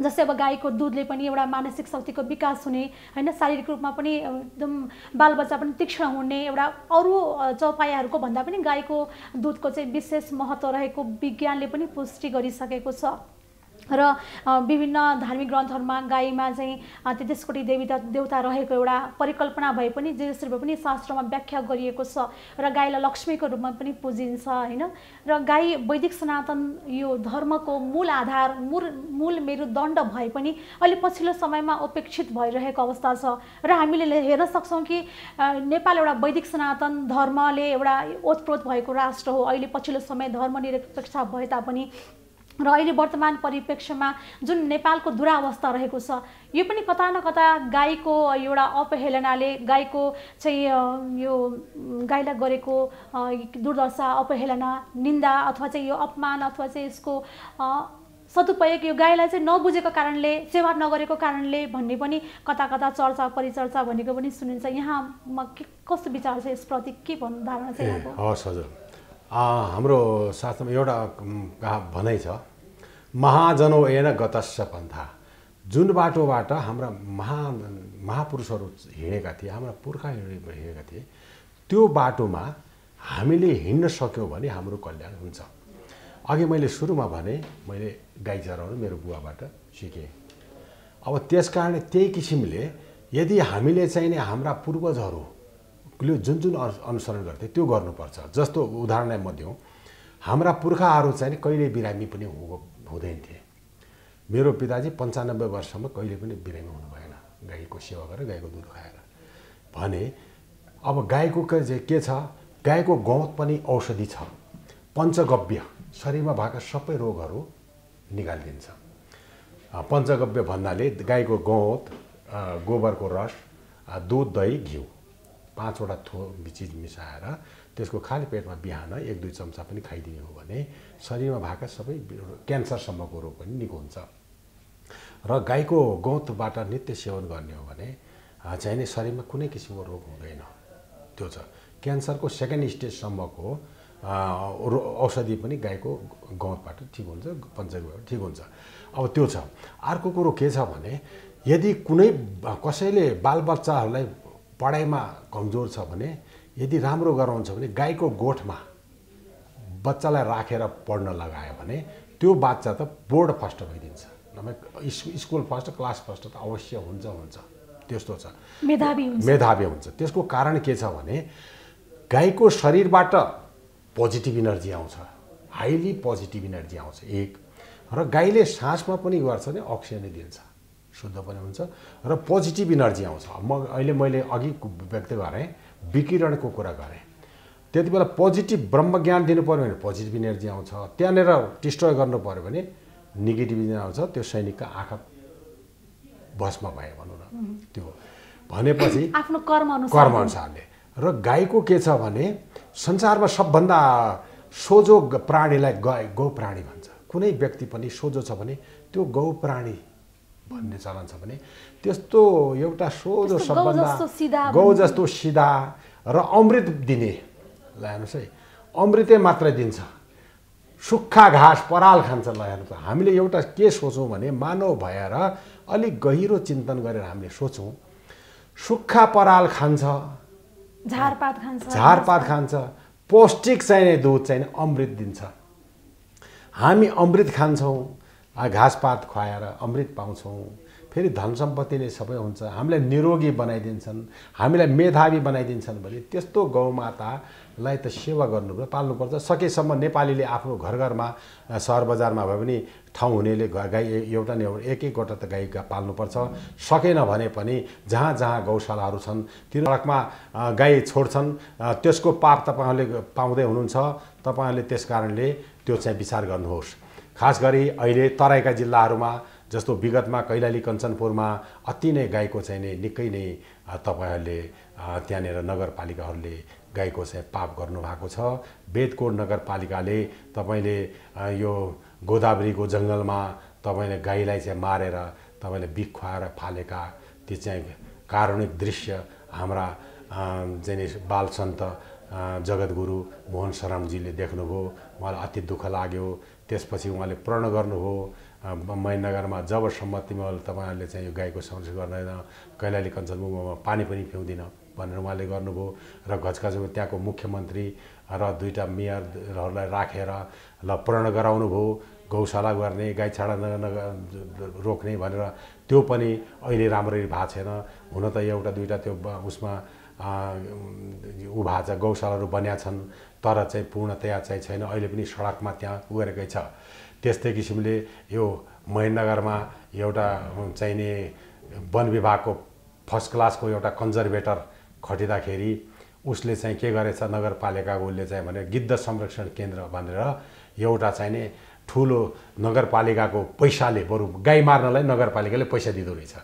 जस्तै अब गाईको दुधले पनि एउटा मानसिक शक्तिको विकास हुने हैन, शारीरिक रूपमा पनि एकदम बालबच्चा पनि तीक्ष्ण हुने, एउटा अरू चौपायाहरूको भन्दा पनि गाईको दुधको चाहिँ विशेष महत्त्व रहेको विज्ञानले पनि पुष्टि गरिसकेको छ। र विभिन्न धार्मिक ग्रन्थहरूमा गाईमा चाहिँ 33 कोटी देवी देवता रहेको एउटा परिकल्पना भए पनि जसरी भए पनि शास्त्रमा व्याख्या गरिएको छ। र गाईलाई लक्ष्मीको रूपमा पनि पूजिन्छ हैन। र गाई वैदिक सनातन यो धर्मको मूल आधार, मूल मेरुदण्ड भए पनि अहिले पछिल्लो समयमा उपेक्षित भइरहेको अवस्था छ। र हामीले हेर्न सक्छौँ कि नेपाल एउटा वैदिक सनातन धर्मले एउटा ओतप्रोत भएको राष्ट्र हो। अहिले पछिल्लो समय धर्मनिरपेक्षता भए तापनि र अहिले वर्तमान परिप्रेक्ष्यमा जुन नेपालको दुरावस्था रहेको छ, यो पनि कता न कता गाईको एउटा अपहेलनाले, गाईको चाहिँ यो गाईलाई गरेको दुर्दशा, अपहेलना, निन्दा अथवा चाहिँ यो अपमान अथवा चाहिँ यसको सदुपयोग, यो गाईलाई चाहिँ नबुझेको कारणले, सेवा नगरेको कारणले भन्ने पनि कता कता चर्चा परिचर्चा भनेको पनि सुनिन्छ। यहाँमा कस्तो विचार छ यसप्रति, के भन्नु धारणा छ यहाँको? हस् हजुर, हाम्रो शास्त्रमा एउटा भनाइ छ, महाजनो एन गतस्य पन्था। जुन बाटोबाट हाम्रा महापुरुषहरू हिँडेका थिए, हाम्रा पुर्खा हिँडेका थिए, त्यो बाटोमा हामीले हिँड्न सक्यौँ भने हाम्रो कल्याण हुन्छ। अघि मैले सुरुमा भने मैले गाई चराउनु मेरो बुवाबाट सिकेँ। अब त्यस कारण त्यही किसिमले यदि हामीले चाहिँ हाम्रा पूर्वजहरूले जुन अनुसरण गर्थे त्यो गर्नुपर्छ। जस्तो उदाहरणलाई म दिउँ, हाम्रा पुर्खाहरू चाहिँ कहिले बिरामी पनि हुँदैन थिए। मेरो पिताजी 95 वर्षमा कहिले पनि बिरामी हुनु भएन, गाईको सेवा गरेर गाईको दुध खाएर। भने अब गाईको के छ, गाईको गौत पनि औषधि छ, पञ्चगव्य, शरीरमा भएका सबै रोगहरू निकालिदिन्छ। पञ्चगव्य भन्नाले गाईको गौत, गोबरको रस, दुध दही घिउ 5 वटा चिज मिसाएर त्यसको खाली पेटमा बिहान 1-2 चम्चा पनि खाइदिने हो भने शरीरमा भएका सबै क्यान्सरसम्मको रोग पनि निको हुन्छ। र गाईको गौतबाट नित्य सेवन गर्ने हो भने चाहिँ नि शरीरमा कुनै किसिमको रोग हुँदैन। त्यो छ क्यान्सरको सेकेन्ड स्टेजसम्मको औषधि पनि गाईको गौतबाट ठिक हुन्छ, पञ्चगव्यबाट ठिक हुन्छ। अब त्यो छ। अर्को कुरो के छ भने यदि कुनै कसैले बालबच्चाहरूलाई पढाइमा कमजोर छ भने यदि राम्रो गराउँछ भने गाईको गोठमा बच्चालाई राखेर पढ्न लगायो भने त्यो बच्चा त बोर्ड फर्स्ट भइदिन्छ, नभए स्कुल फर्स्ट, क्लास फर्स्ट त अवश्य हुन्छ। त्यस्तो छ, मेधावी हुन्छ। त्यसको कारण के छ भने गाईको शरीरबाट पोजिटिभ इनर्जी आउँछ, हाइली पोजिटिभ इनर्जी आउँछ एक। र गाईले सासमा पनि गर्छ भने अक्सिजन दिन्छ, शुद्ध पनि हुन्छ र पोजिटिभ इनर्जी आउँछ। मैले अघि व्यक्त गरेँ, विकिरणको कुरा गरेँ। त्यति बेला पोजिटिभ ब्रह्मज्ञान दिनु पऱ्यो भने पोजिटिभ इनर्जी आउँछ, त्यहाँनिर डिस्ट्रोय गर्नु पऱ्यो भने नेगेटिभ इनर्जी आउँछ। त्यो सैनिकका आँखा भस्म भयो भनौँ न। त्यो भनेपछि आफ्नो कर्म अनुसारले। र गाईको के छ भने संसारमा सबभन्दा सोझो प्राणीलाई गौ प्राणी भन्छ। कुनै व्यक्ति पनि सोझो छ भने त्यो गौ प्राणी भन्ने चलन छ भने त्यस्तो एउटा सोझो सबभन्दा गौ जस्तो सिधा र अमृत दिने हेर्नुहोस् है, अमृतै मात्रै दिन्छ। सुक्खा घाँस पराल खान्छ। ल हेर्नुहोस्, हामीले एउटा के सोचौँ भने मानव भएर अलिक गहिरो चिन्तन गरेर हामीले सोचौँ, सुक्खा पराल खान्छ, झारपात खान्छ, पौष्टिक चाहिने दुध चाहिने अमृत दिन्छ। हामी अमृत खान्छौँ, घाँसपात खुवाएर अमृत पाउँछौँ। फेरि धन सम्पत्तिले सबै हुन्छ, हामीलाई निरोगी बनाइदिन्छन्, हामीलाई मेधावी बनाइदिन्छन् भने त्यस्तो गौमातालाई त सेवा गर्नुपर्छ, पाल्नुपर्छ। सकेसम्म नेपालीले आफ्नो घर घरमा, सहर बजारमा भए पनि ठाउँ हुनेले गाई एउटा न एक-एकवटा त गाई पाल्नुपर्छ। सकेन भने पनि जहाँ जहाँ गौशालाहरू छन् ती सडकमा गाई छोड्छन्, त्यसको पाप तपाईँहरूले पाउँदै हुनुहुन्छ। तपाईँहरूले त्यस कारणले त्यो चाहिँ विचार गर्नुहोस्। खास गरी अहिले तराईका जिल्लाहरूमा जस्तो विगतमा कैलाली कञ्चनपुरमा अति नै गाईको चाहिँ नि निकै नै तपाईँहरूले त्यहाँनिर नगरपालिकाहरूले गाईको चाहिँ पाप गर्नुभएको छ। बेदकोट नगरपालिकाले तपाईँले यो गोदावरीको जङ्गलमा तपाईँले गाईलाई चाहिँ मारेर तपाईँले बिख खुवाएर फालेका ती चाहिँ कारुणिक दृश्य हाम्रा चाहिँ बाल सन्त जगद्गुरु मोहन शरणजीले देख्नुभयो। उहाँलाई अति दुःख लाग्यो। त्यसपछि उहाँले प्रण गर्नुभयो, महेन्द्रनगरमा जबसम्म तपाईँहरूले चाहिँ यो गाईको संरक्षण गर्दैन, कैलाली कञ्चनपुरमा पानी पनि पिउँदिन भनेर उहाँले गर्नुभयो। र घचघचमा त्यहाँको मुख्यमन्त्री र 2टा मेयरहरूलाई राखेर ल प्रण गराउनु भयो गौशाला गर्ने, गाई छाडा रोक्ने भनेर। त्यो पनि अहिले राम्ररी भएको छैन। हुन त एउटा 2टा त्यो उसमा ऊ भएको छ, गौशालाहरू बन्या छन्, तर चाहिँ पूर्णतया चाहिँ छैन। अहिले पनि सडकमा त्यहाँ उगेकै छ। त्यस्तै किसिमले यो महेन्द्रनगरमा एउटा चाहिने वन विभागको फर्स्ट क्लासको एउटा कन्जर्भेटर खटिँदाखेरि उसले चाहिँ के गरेछ, नगरपालिकाको उसले चाहिँ भने गिद्ध संरक्षण केन्द्र भनेर एउटा चाहिने ठुलो नगरपालिकाको पैसाले, बरु गाई मार्नलाई नगरपालिकाले पैसा दिँदो रहेछ।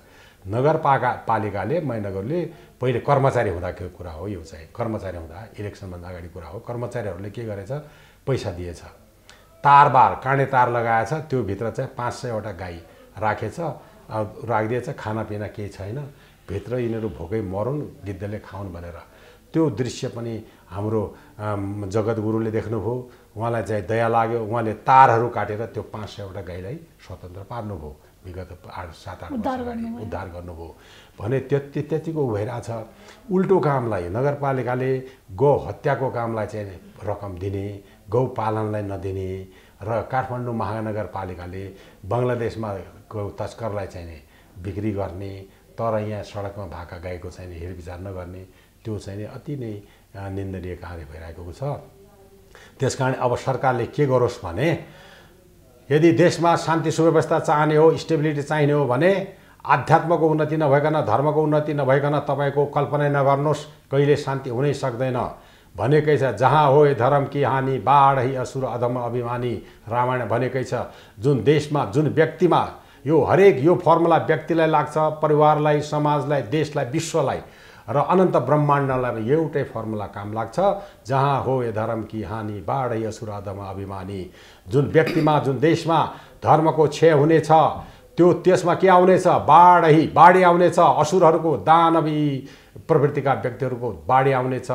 नगरपालिकाले महेन्द्रनगरले पहिले कर्मचारी हुँदाको कुरा हो, यो चाहिँ कर्मचारी हुँदा इलेक्सनभन्दा अगाडि कुरा हो। कर्मचारीहरूले के गरेछ, पैसा दिएछ, तारबार काँडे तार लगाएछ, त्यो भित्र चाहिँ 500वटा गाई राखेछ, राखिदिएछ। खानापिना केही छैन, भित्र यिनीहरू भोकै मरुन्, गिद्धले खाउन् भनेर। त्यो दृश्य पनि हाम्रो जगद्गुरुले देख्नुभयो। उहाँलाई चाहिँ दया लाग्यो। उहाँले तारहरू काटेर त्यो 500वटा गाईलाई स्वतन्त्र पार्नुभयो। विगत 7-8 वर्ष अगाडि उद्धार गर्नुभयो भने त्यतिको भइरहेछ। उल्टो कामलाई नगरपालिकाले गौ हत्याको कामलाई चाहिँ रकम दिने, गौ पालनलाई नदिने र काठमाडौँ महानगरपालिकाले बङ्गलादेशमा गौ तस्करलाई चाहिँ बिक्री गर्ने, तर यहाँ सडकमा भएका गाईको चाहिँ हेरविचार नगर्ने, त्यो चाहिँ अति नै निन्दनीय कार्य भइरहेको छ। त्यसकारण अब सरकारले के गरोस् भने यदि देशमा शान्ति सुव्यवस्था चाहने हो, स्टेबिलिटी चाहिने हो भने आध्यात्मको उन्नति नभइकन, धर्मको उन्नति नभइकन तपाईँको कल्पना नगर्नुहोस्, कहिले शान्ति हुनै सक्दैन भनेकै छ। जहाँ हो धर्म की हानि, बाढ ही असुर अधम अभिमानी, रामायण भनेकै छ। जुन देशमा, जुन व्यक्तिमा यो हरेक यो फर्मुला व्यक्तिलाई लाग्छ, परिवारलाई, समाजलाई, देशलाई, विश्वलाई र अनन्त ब्रह्माण्डलाई एउटै फर्मुला काम लाग्छ। जहाँ हो ये धर्म की हानि बाढै असुर अधम अभिमानी। जुन व्यक्तिमा जुन देशमा धर्मको क्षय हुनेछ त्यसमा के आउनेछ? बाढी आउनेछ। असुरहरूको दानवी प्रवृत्तिका व्यक्तिहरूको बाढी आउनेछ।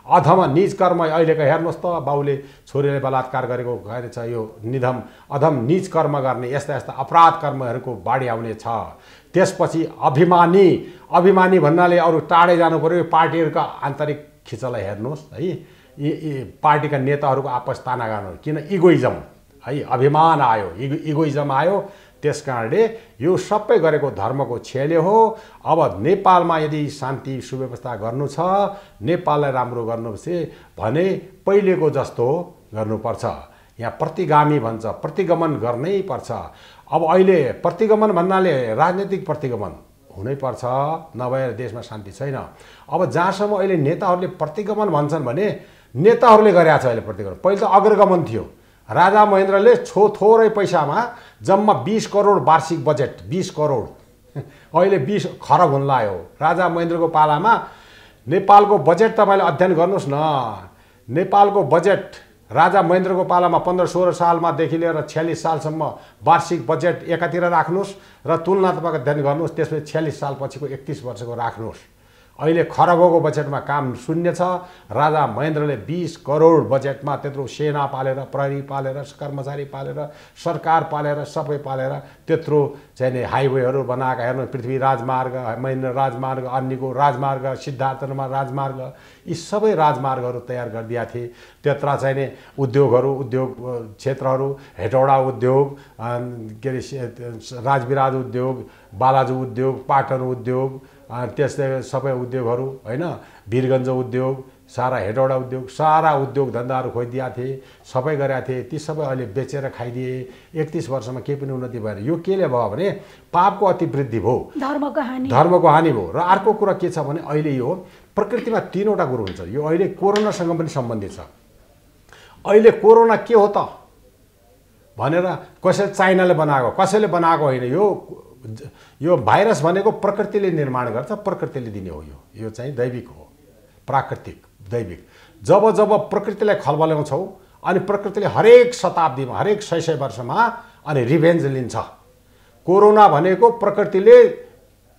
अधम निज कर्म अहिलेको हेर्नुहोस् त बाउले छोरीले बलात्कार गरेको रहेछ, यो अधम निज कर्म गर्ने यस्ता यस्ता अपराध कर्महरूको बाढी आउनेछ। त्यसपछि अभिमानी भन्नाले अरू टाढै जानु पर्यो। पार्टीहरूका आन्तरिक खिचलाई हेर्नुहोस् है, यी पार्टीका नेताहरूको आपस तानागाना किन इगोइजम है, अभिमान आयो, इगोइजम आयो। त्यस कारणले यो सबै गरेको धर्मको क्षयले हो। अब नेपालमा यदि शान्ति सुव्यवस्था गर्नु छ, नेपाललाई राम्रो गर्नु भने पहिलेको जस्तो गर्नुपर्छ। यहाँ प्रतिगामी भन्छ, प्रतिगमन गर्नै पर्छ। अब अहिले प्रतिगमन भन्नाले राजनीतिक प्रतिगमन हुनैपर्छ, नभएर देशमा शान्ति छैन। अब जहाँसम्म अहिले नेताहरूले प्रतिगमन भन्छन् भने नेताहरूले गरेका छ अहिले प्रतिगमन। पहिले त अग्रगमन थियो। राजा महेन्द्रले थोरै पैसामा जम्मा 20 करोड वार्षिक बजेट, 20 करोड अहिले 20 खरब हुन लाग्यो। राजा महेन्द्रको पालामा नेपालको बजेट तपाईँले अध्ययन गर्नुहोस् न। नेपालको बजेट राजा महेन्द्रको पालामा 15-16 सालमादेखि लिएर 46 सालसम्म वार्षिक बजेट एकातिर राख्नुहोस् र तुलनात्मक अध्ययन गर्नुहोस्। त्यसपछि 46 सालपछिको 31 वर्षको राख्नुहोस्। अहिले खरबको बजेटमा काम शून्य छ। राजा महेन्द्रले 20 करोड बजेटमा त्यत्रो सेना पालेर, प्रहरी पालेर, कर्मचारी पालेर, सरकार पालेर, सबै पालेर त्यत्रो चाहिँ हाइवेहरू बनाएका। हेर्नु, पृथ्वी राजमार्ग, महेन्द्र राजमार्ग, अन्यको राजमार्ग, सिद्धार्थनमा राजमार्ग, यी सबै राजमार्गहरू तयार गरिदिएका थिए। त्यत्र चाहिँ उद्योग क्षेत्रहरू, हेटौडा उद्योग, के अरे राजविराज उद्योग, बालाजु उद्योग, पाटन उद्योग, त्यस्तै सबै उद्योगहरू होइन, वीरगञ्ज उद्योग, सारा हेटौडा उद्योग, सारा उद्योग धन्दाहरू खोइदिएका थिए, सबै गरेका थिए। ती सबै अहिले बेचेर खाइदिए। 31 वर्षमा केही पनि उन्नति भएन। यो केले भयो भने पापको अतिवृद्धि भयो, धर्मको हानि भयो। र अर्को कुरा के छ भने अहिले यो प्रकृतिमा 3वटा कुरो हुन्छ। यो अहिले कोरोनासँग पनि सम्बन्धित छ। अहिले कोरोना के हो त भनेर कसैले चाइनाले बनाएको, कसैले बनाएको होइन। यो भाइरस भनेको प्रकृतिले निर्माण गर्छ, प्रकृतिले दिने हो। यो चाहिँ दैविक हो, प्राकृतिक, दैविक। जब प्रकृतिलाई खलबल्याउँछौ अनि प्रकृतिले हरेक शताब्दीमा, हरेक 100 वर्षमा अनि रिभेन्ज लिन्छ। कोरोना भनेको प्रकृतिले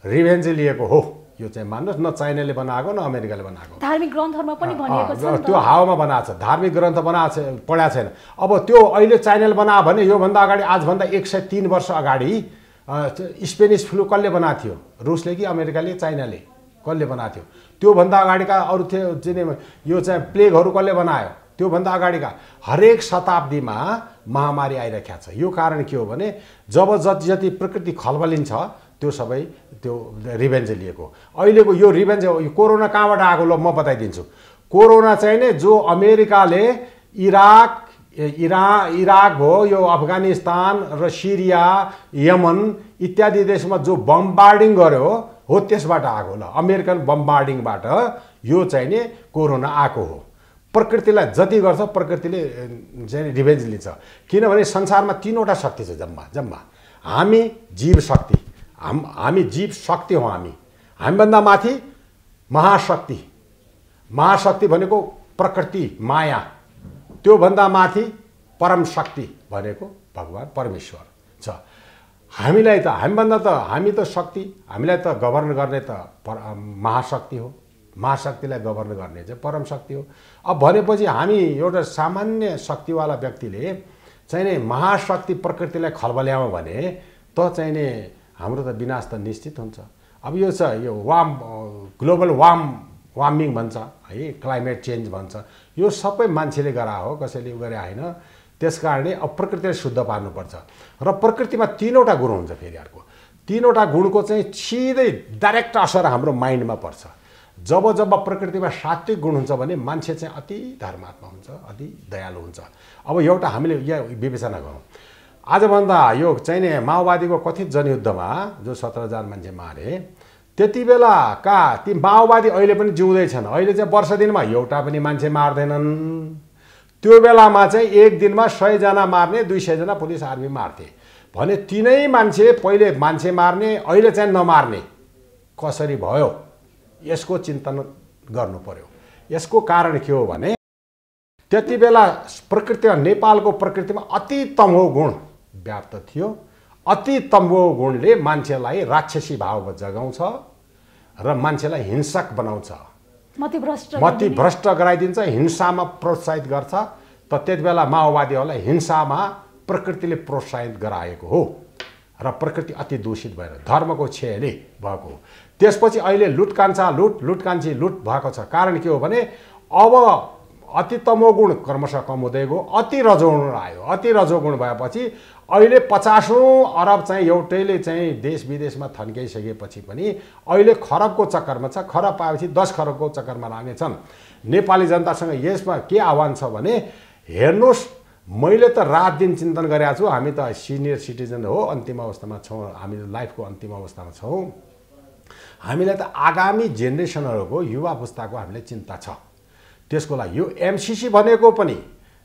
रिभेन्ज लिएको हो। यो चाहिँ मान्नुहोस्, न चाइनाले बनाएको न अमेरिकाले बनाएको। धार्मिक ग्रन्थहरूमा पनि भनिएको छ, त्यो हावामा बनाएको छ। धार्मिक ग्रन्थ पढाएको छैन। अब त्यो अहिले चाइनाले बनायो भने योभन्दा अगाडि, आजभन्दा 103 वर्ष अगाडि स्पेनिस फ्लू कसले बनाएको थियो? रुसले कि अमेरिकाले, चाइनाले? कसले बनाएको थियो? त्योभन्दा अगाडिका अरू थियो यो चाहिँ प्लेगहरू कसले बनायो? त्योभन्दा अगाडिका। हरेक शताब्दीमा महामारी आइरहेको छ। यो कारण के हो भने जति प्रकृति खलबलिन्छ त्यो सबै त्यो रिभेन्ज लिएको। अहिलेको यो रिभेन्ज, यो कोरोना कहाँबाट आएको ल म बताइदिन्छु। कोरोना चाहिँ नि जो अमेरिकाले इराक भयो, यो अफगानिस्तान र सिरिया, यमन इत्यादि देशमा जो बम्बार्डिङ गर्यो हो त्यसबाट आएको। ल अमेरिकन बम्बार्डिङबाट यो चाहिँ नि कोरोना आएको हो। प्रकृतिलाई जति गर्छ प्रकृतिले चाहिँ रिभेन्ज लिन्छ। किनभने संसारमा 3वटा शक्ति छ जम्मा। हामी जीव शक्ति, हामी जीव शक्ति हौँ। हामीभन्दा माथि महाशक्ति भनेको प्रकृति माया, त्योभन्दा माथि परम शक्ति भनेको भगवान् परमेश्वर छ। हामी त शक्ति, हामीलाई त गभर्न गर्ने त महाशक्ति हो। महाशक्तिलाई गभर्न गर्ने चाहिँ परम शक्ति हो। अब भनेपछि हामी एउटा सामान्य शक्तिवाला व्यक्तिले चाहिँ नि महाशक्ति प्रकृतिलाई खलबल्यायौँ भने त चाहिँ नि हाम्रो त विनाश त निश्चित हुन्छ। अब यो छ यो ग्लोबल वार्मिङ भन्छ है, क्लाइमेट चेन्ज भन्छ। यो सबै मान्छेले गरा हो, कसैले गरे होइन। त्यसकारणले अब प्रकृतिलाई शुद्ध पार्नुपर्छ। र प्रकृतिमा 3वटा गुण हुन्छ। फेरि अर्को 3वटा गुणको चाहिँ सिधै डाइरेक्ट असर हाम्रो माइन्डमा पर्छ। जब प्रकृतिमा सात्विक गुण हुन्छ भने मान्छे चाहिँ अति धर्मात्मा हुन्छ, अति दयालु हुन्छ। अब एउटा हामीले यहाँ विवेचना गरौँ। आजभन्दा यो चाहिँ नि माओवादीको कथित जनयुद्धमा जो 17,000 मान्छे मारे, त्यति बेलाका ती माओवादी अहिले पनि जिउँदैछन्। अहिले चाहिँ वर्ष दिनमा एउटा पनि मान्छे मार्दैनन्। त्यो बेलामा चाहिँ एक दिनमा 100 जना मार्ने, 200 जना पुलिस आर्मी मार्थे भने तिनै मान्छे पहिले मान्छे मार्ने, अहिले चाहिँ नमार्ने कसरी भयो? यसको चिन्तन गर्नु पर्यो। यसको कारण के हो भने त्यति बेला प्रकृतिमा नेपालको प्रकृतिमा अति तमोह गुण व्याप्त थियो। अति तमोह गुणले मान्छेलाई राक्षसी भाव जगाउँछ र मान्छेलाई हिंसक बनाउँछ, मतिभ्रष्ट गराइदिन्छ, हिंसामा प्रोत्साहित गर्छ। त त्यति बेला माओवादीहरूलाई हिंसामा प्रकृतिले प्रोत्साहित गराएको हो र प्रकृति अति दूषित भएर धर्मको छेले भएको हो। त्यसपछि अहिले लुटकान्छी लुट भएको छ। कारण के हो भने अब अति तमोगुण क्रमशः कम हुँदै गयो, अति रजोगुण आयो। अति रजोगुण भएपछि अहिले 50औं अरब चाहिँ एउटैले चाहिँ देश विदेशमा थन्काइसकेपछि पनि अहिले खरबको चक्करमा छ। खरब पाएपछि 10 खरबको चक्करमा लाग्नेछन्। नेपाली जनतासँग यसमा के आह्वान छ भने हेर्नुहोस्, मैले त रात दिन चिन्तन गरेको छु। हामी त सिनियर सिटिजन हो, अन्तिम अवस्थामा छौँ, हामी लाइफको अन्तिम अवस्थामा छौँ। हामीलाई त आगामी जेनेरेसनहरूको युवा पुस्ताको हामीलाई चिन्ता छ। त्यसको लागि यो एमसीसी भनेको पनि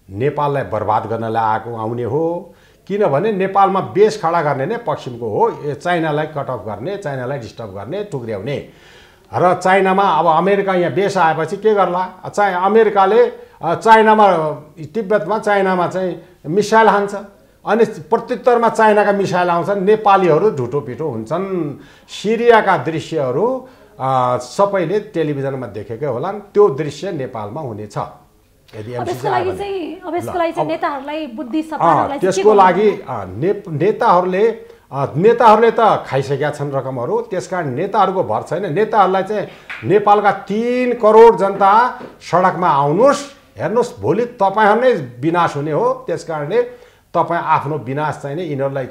नेपाललाई बर्बाद गर्नलाई आउने हो। किनभने नेपालमा बेस खडा गर्ने नै पश्चिमको हो, चाइनालाई कट अफ गर्ने, चाइनालाई डिस्टर्ब गर्ने, टुक्र्याउने। र चाइनामा अब अमेरिका यहाँ बेस आएपछि के गर्ला? अमेरिकाले चाइनामा तिब्बतमा चाइनामा चाहिँ मिसाइल हान्छ, अनि प्रत्युत्तरमा चाइनाका मिसाइल आउँछन्। नेपालीहरू ढुटो पिटो हुन्छन्। सिरियाका दृश्यहरू सबैले टेलिभिजनमा देखेकै होलान्। त्यो दृश्य नेपालमा हुनेछ यदि त्यसको लागि नेताहरूलाई बुद्धि त्यसको लागि नेताहरूले त खाइसकेका छन् रकमहरू। त्यसकारण नेताहरूको भर छैन। नेताहरूलाई चाहिँ नेपालका 3 करोड जनता सडकमा आउनुहोस्, हेर्नुहोस्, भोलि तपाईँहरू नै विनाश हुने हो। त्यसकारणले तपाईँ आफ्नो विनाश चाहिने यिनीहरूले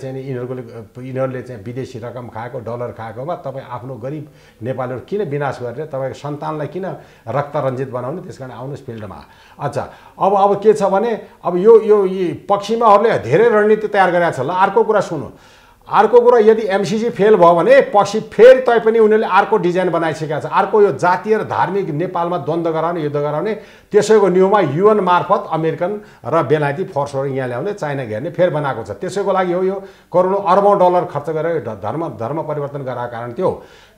चाहिँ विदेशी रकम खाएको, डलर खाएकोमा तपाईँ आफ्नो गरिब नेपालीहरू किन विनाश गरेर तपाईँको सन्तानलाई किन रक्तरञ्जित बनाउने? त्यसकारण आउनुहोस् फिल्डमा। अच्छा, अब के छ भने अब यो पश्चिमाहरूले धेरै रणनीति तयार गरेका छ। ल अर्को कुरा सुन्नु। अर्को कुरा, यदि एमसीसी फेल भयो भने पछि फेरि तैपनि उनीहरूले अर्को डिजाइन बनाइसकेका छ। अर्को यो जातीय र धार्मिक नेपालमा द्वन्द्व गराउने, युद्ध गराउने, त्यसैको न्युमा युएन मार्फत अमेरिकन र बेलायती फोर्सहरू यहाँ ल्याउने, चाइना घेर्ने फेर बनाएको छ। त्यसैको लागि हो यो करोडौँ अरबौँ डलर खर्च गरेर धर्म परिवर्तन गराएको कारण त्यो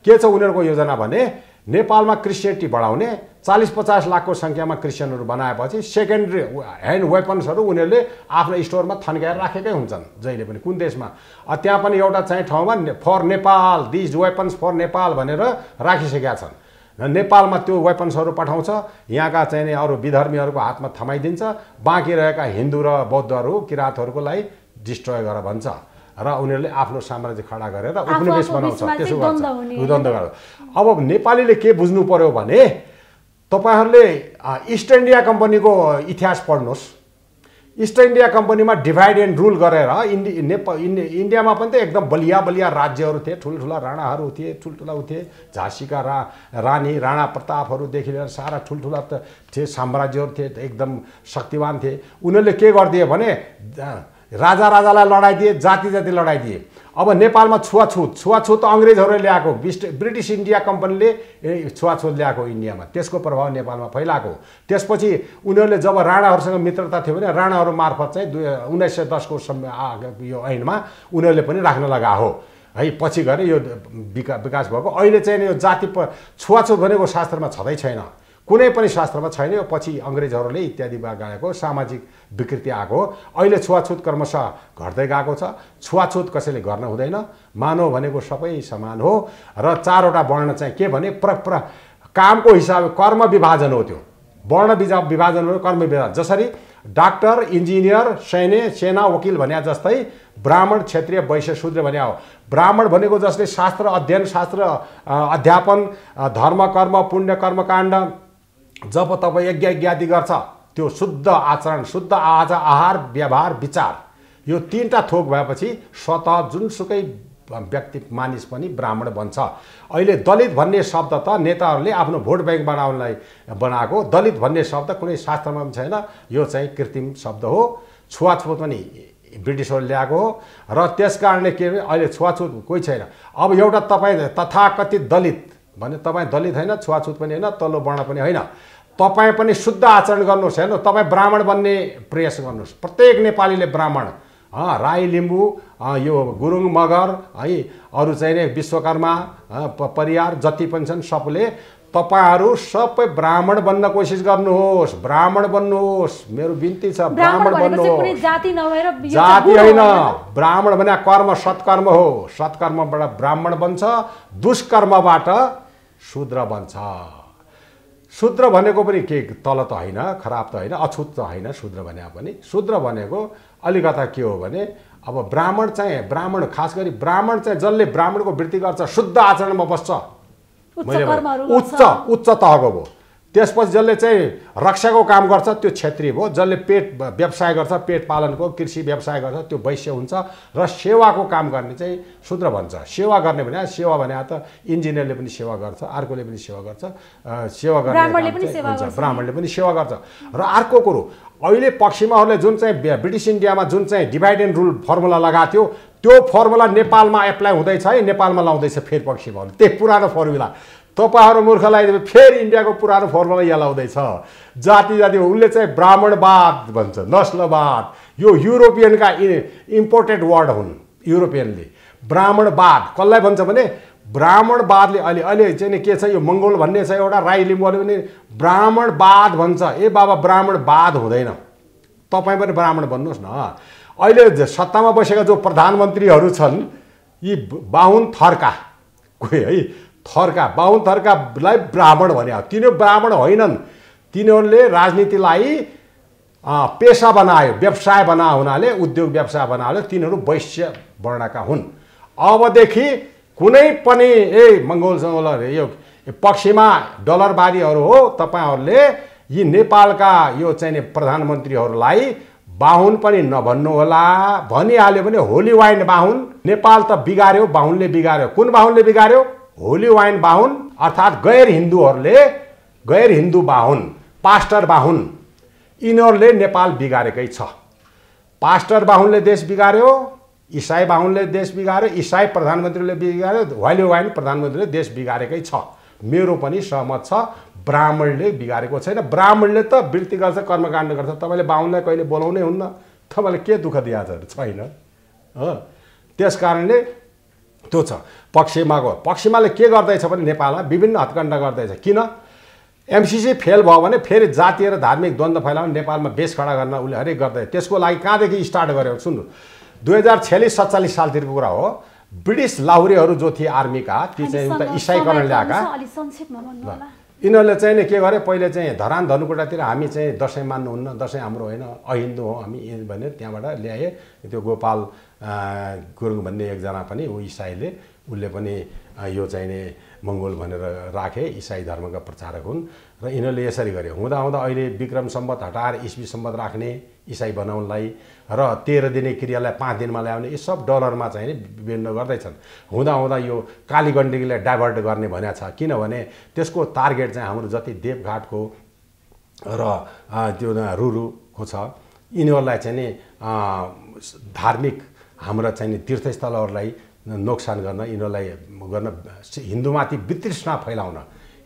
के छ उनीहरूको योजना भने नेपालमा क्रिस्चियनिटी बढाउने, 40-50 लाखको सङ्ख्यामा क्रिस्चियनहरू बनाएपछि सेकेन्डरी ह्यान्ड वेपन्सहरू उनीहरूले आफ्नो स्टोरमा थन्काएर राखेकै हुन्छन् जहिले पनि। कुन देशमा त्यहाँ पनि एउटा चाहिँ ठाउँमा for Nepal, these weapons for Nepal भनेर राखिसकेका छन्। नेपालमा त्यो वेपन्सहरू पठाउँछ, यहाँका चाहिँ अरू विधर्मीहरूको हातमा थमाइदिन्छ, बाँकी रहेका हिन्दू र बौद्धहरू किराँतहरूको लागि डिस्ट्रोय गर भन्छ र उनीहरूले आफ्नो साम्राज्य खडा गरेर उपनिवेश बनाउँछ। त्यसो गर्छ, द्वन्द्व गर्छ। अब नेपालीले के बुझ्नु पर्यो भने तपाईहरूले इस्ट इन्डिया कम्पनीको इतिहास पढ्नुहोस्। इस्ट इन्डिया कम्पनीमा डिभाइड एन्ड रुल गरेर इन्डियामा पनि त एकदम बलिया राज्यहरू थिए, ठुल्ठुला राणाहरू थिए, ठुल्ठुला थिए, झाँसीका रानी राणा प्रतापहरूदेखि लिएर सारा ठुल्ठुला थिए, साम्राज्यहरू थिए, एकदम शक्तिवान थिए। उनीहरूले के गरिदिए भने राजालाई लडाइदिए, जाति लडाइदिए। अब नेपालमा छुवाछुत अङ्ग्रेजहरूले ल्याएको, ब्रिटिस इन्डिया कम्पनीले छुवाछुत ल्याएको इन्डियामा, त्यसको प्रभाव नेपालमा फैलाएको। त्यसपछि उनीहरूले जब राणाहरूसँग मित्रता थियो भने राणाहरू मार्फत चाहिँ 1910 को यो ऐनमा उनीहरूले पनि राख्न लगा हो है। पछि गएर यो विकास भएको। अहिले चाहिँ यो जाति छुवाछुत भनेको शास्त्रमा छँदै छैन, कुनै पनि शास्त्रमा छैन। यो पछि अङ्ग्रेजहरूले इत्यादि गएको सामाजिक विकृति आएको हो। अहिले छुवाछुत क्रमशः घट्दै गएको छ। छुवाछुत कसैले गर्न हुँदैन। मानव भनेको सबै समान हो र 4वटा वर्ण चाहिँ के भने कामको हिसाब कर्म विभाजन हो। त्यो वर्ण विभाजन हो, कर्म विभाजन। जसरी डाक्टर, इन्जिनियर, सेना, वकिल भन्या जस्तै ब्राह्मण, क्षत्रिय, वैश्य, शूद्र भन्या हो। ब्राह्मण भनेको जसले शास्त्र अध्ययन, शास्त्र अध्यापन, धर्म कर्म, पुण्य कर्मकाण्ड, जब तपाईँ यज्ञ आदि गर्छ, त्यो शुद्ध आचरण, शुद्ध आहार, व्यवहार, विचार, यो 3टा थोक भएपछि स्वतः जुनसुकै व्यक्ति मानिस पनि ब्राह्मण बन्छ। अहिले दलित भन्ने शब्द त नेताहरूले आफ्नो भोट ब्याङ्क बनाउनलाई बनाएको। दलित भन्ने शब्द कुनै शास्त्रमा पनि छैन, यो चाहिँ कृत्रिम शब्द हो। छुवाछुत पनि ब्रिटिसहरूले ल्याएको हो र त्यसकारणले के अहिले छुवाछुत कोही छैन। अब एउटा तपाईँ तथाकथित दलित भने तपाईँ दलित होइन, छुवाछुत पनि होइन, तल्लो वर्ण पनि होइन। तपाईँ पनि शुद्ध आचरण गर्नुहोस्। हेर्नु, तपाईँ ब्राह्मण बन्ने प्रयास गर्नुहोस्। प्रत्येक नेपालीले ब्राह्मण, राई, लिम्बू, यो गुरुङ, मगर है, अरू चाहिँ विश्वकर्मा, परियार जति पनि छन् सबले तपाईहरु सबै ब्राह्मण बन्न कोसिस गर्नुहोस्, ब्राह्मण बन्नुहोस्, मेरो बिन्ती छ, ब्राह्मण बन्नुहोस्। जाति नभएर जाति होइन, ब्राह्मण भने कर्म सत्कर्म हो, सत्कर्मबाट ब्राह्मण बन्छ, दुष्कर्मबाट शूद्र बन्छ। शूद्र भनेको पनि के तल त होइन, खराब त होइन, अछुत त होइन शूद्र भने पनि। शूद्र भनेको अलिकता के हो भने अब ब्राह्मण चाहिँ, ब्राह्मण खास गरी ब्राह्मण चाहिँ जसले ब्राह्मणको वृत्ति गर्छ, शुद्ध आचरणमा बस्छ, उच्च तहको भयो। त्यसपछि जसले चाहिँ रक्षाको काम गर्छ त्यो क्षेत्रीय भयो। जसले पेट व्यवसाय गर्छ, पेट पालनको कृषि व्यवसाय गर्छ त्यो वैश्य हुन्छ। र सेवाको काम गर्ने चाहिँ शूद्र भन्छ। सेवा गर्ने भने सेवा भने त इन्जिनियरले पनि सेवा गर्छ, अर्कोले पनि सेवा गर्छ, सेवा गर्ने ब्राह्मणले पनि सेवा गर्छ। र अर्को कुरो अहिले पश्चिमाहरूले जुन चाहिँ ब्रिटिस इन्डियामा जुन चाहिँ डिभाइड एन्ड रुल फर्मुला लगाएको थियो त्यो फर्मुला नेपालमा एप्लाई हुँदैछ है, नेपालमा लाउँदैछ फेरि पश्चिमाहरूले त्यही पुरानो फर्मुला। तपाईहरु मूर्खलाई फेरि इन्डियाको पुरानो फर्मुला यहाँ लाउँदैछ। जाति जाति उसले चाहिँ ब्राह्मणवाद भन्छ, नस्लवाद, यो युरोपियनका इम्पोर्टेड वर्ड हुन्। युरोपियनले ब्राह्मणवाद कसलाई भन्छ भने ब्राह्मणवादले अहिले चाहिँ के छ, यो मङ्गोल भन्ने छ एउटा, राई लिम्बूले पनि ब्राह्मणवाद भन्छ। ए बाबा ब्राह्मणवाद हुँदैन, तपाईँ पनि ब्राह्मण बन्नुहोस् न। अहिले सत्तामा बसेका जो प्रधानमन्त्रीहरू छन् यी बाहुन थरका कोही है, थरका बाहुन थरकालाई ब्राह्मण भने, तिनीहरू ब्राह्मण होइनन्। तिनीहरूले राजनीतिलाई पेसा बनायो, व्यवसाय बनायो हुनाले, उद्योग व्यवसाय बनायो, तिनीहरू वैश्य वर्णका हुन्। अबदेखि कुनै पनि मङ्गोल यो पश्चिमा डलरवादीहरू हो, तपाईहरूले यी नेपालका यो चाहिँ प्रधानमन्त्रीहरूलाई बाहुन पनि नभन्नु होला। भनिहाल्यो भने होली वाइन बाहुन। नेपाल त बिगार्यो, बाहुनले बिगार्यो। कुन बाहुनले बिगार्यो? होली वाइन बाहुन, अर्थात् गैर हिन्दू बाहुन, पास्टर बाहुन, यिनीहरूले नेपाल बिगारेकै छ। पास्टर बाहुनले देश बिगार्यो, इसाई बाहुनले देश बिगार्यो, इसाई प्रधानमन्त्रीले बिगार्यो, होली वाइन प्रधानमन्त्रीले देश बिगारेकै छ। मेरो पनि सहमत छ, ब्राह्मणले बिगारेको छैन। ब्राह्मणले त वृत्ति गर्छ, कर्मकाण्ड गर्छ। तपाईँले बाहुनलाई कहिले बोलाउनै हुन्न, तपाईँले के दुःख दिएको छैन। त्यस कारणले त्यो छ। पश्चिमाले के गर्दैछ भने नेपालमा विभिन्न हत्कण्डा गर्दैछ। किन? एमसीसी फेल भयो भने फेरि जातीय र धार्मिक द्वन्द्व फैलाउने, नेपालमा बेस खडा गर्न उसले हरेक गर्दै। त्यसको लागि कहाँदेखि स्टार्ट गर्यो सुन्नु, 2046-47 सालतिरको कुरा हो। ब्रिटिस लाहुरेहरू जो थिए आर्मीका, ती चाहिँ उता इसाईकरण ल्याएका, यिनीहरूले चाहिँ नि के गरे, पहिले चाहिँ धरान धनुकोटातिर हामी चाहिँ दसैँ मान्नुहुन्न, दसैँ हाम्रो होइन, अहिन्दू हो हामी भने त्यहाँबाट ल्याए। त्यो गोपाल गुरुङ भन्ने एकजना पनि ऊ इसाईले, उसले पनि यो चाहिँ नि मङ्गोल भनेर राखे, इसाई धर्मका प्रचारक हुन्। र यिनीहरूले यसरी गरे। हुँदा अहिले विक्रम सम्वत हटाएर इस्वी सम्वत राख्ने इसाई बनाउनलाई, र 13 दिने क्रियालाई 5 दिनमा ल्याउने, यो सब डलरमा चाहिँ नि विभिन्न गर्दैछन्। हुँदा यो कालीगण्डकीलाई डाइभर्ट गर्ने भनेको छ। किनभने त्यसको टार्गेट चाहिँ हाम्रो जति देवघाटको र त्यो रुरुको छ, यिनीहरूलाई चाहिँ नि धार्मिक हाम्रा चाहिँ नि तीर्थस्थलहरूलाई नोक्सान गर्न, यिनीहरूलाई गर्न, हिन्दूमाथि वितृष्णा फैलाउन,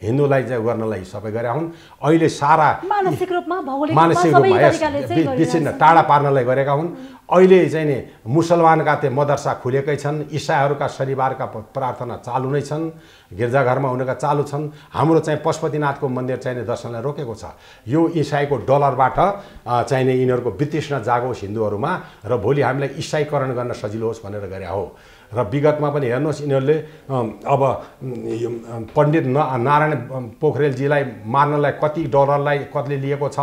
हिन्दूलाई चाहिँ गर्नलाई सबै गरे हुन्। अहिले सारा मानसिक रूपमा विच्छिन्न टाढा पार्नलाई गरेका हुन्। अहिले चाहिँ नि मुसलमानका त्यो मदरसा खुलेकै छन्, इसाईहरूका शनिबारका प्रार्थना चालु नै छन्, गिर्जाघरमा हुनेका चालु छन्। हाम्रो चाहिँ पशुपतिनाथको मन्दिर चाहिँ दर्शनलाई रोकेको छ। यो इसाईको डलरबाट चाहिँ नि यिनीहरूको वितृष्णा जागोस् हिन्दूहरूमा, र भोलि हामीलाई इसाईकरण गर्न सजिलो होस् भनेर गरे हो। र विगतमा पनि हेर्नुहोस्, यिनीहरूले अब पण्डित नारायण पोखरेलजीलाई मार्नलाई कति डलरलाई कतिले लिएको छ,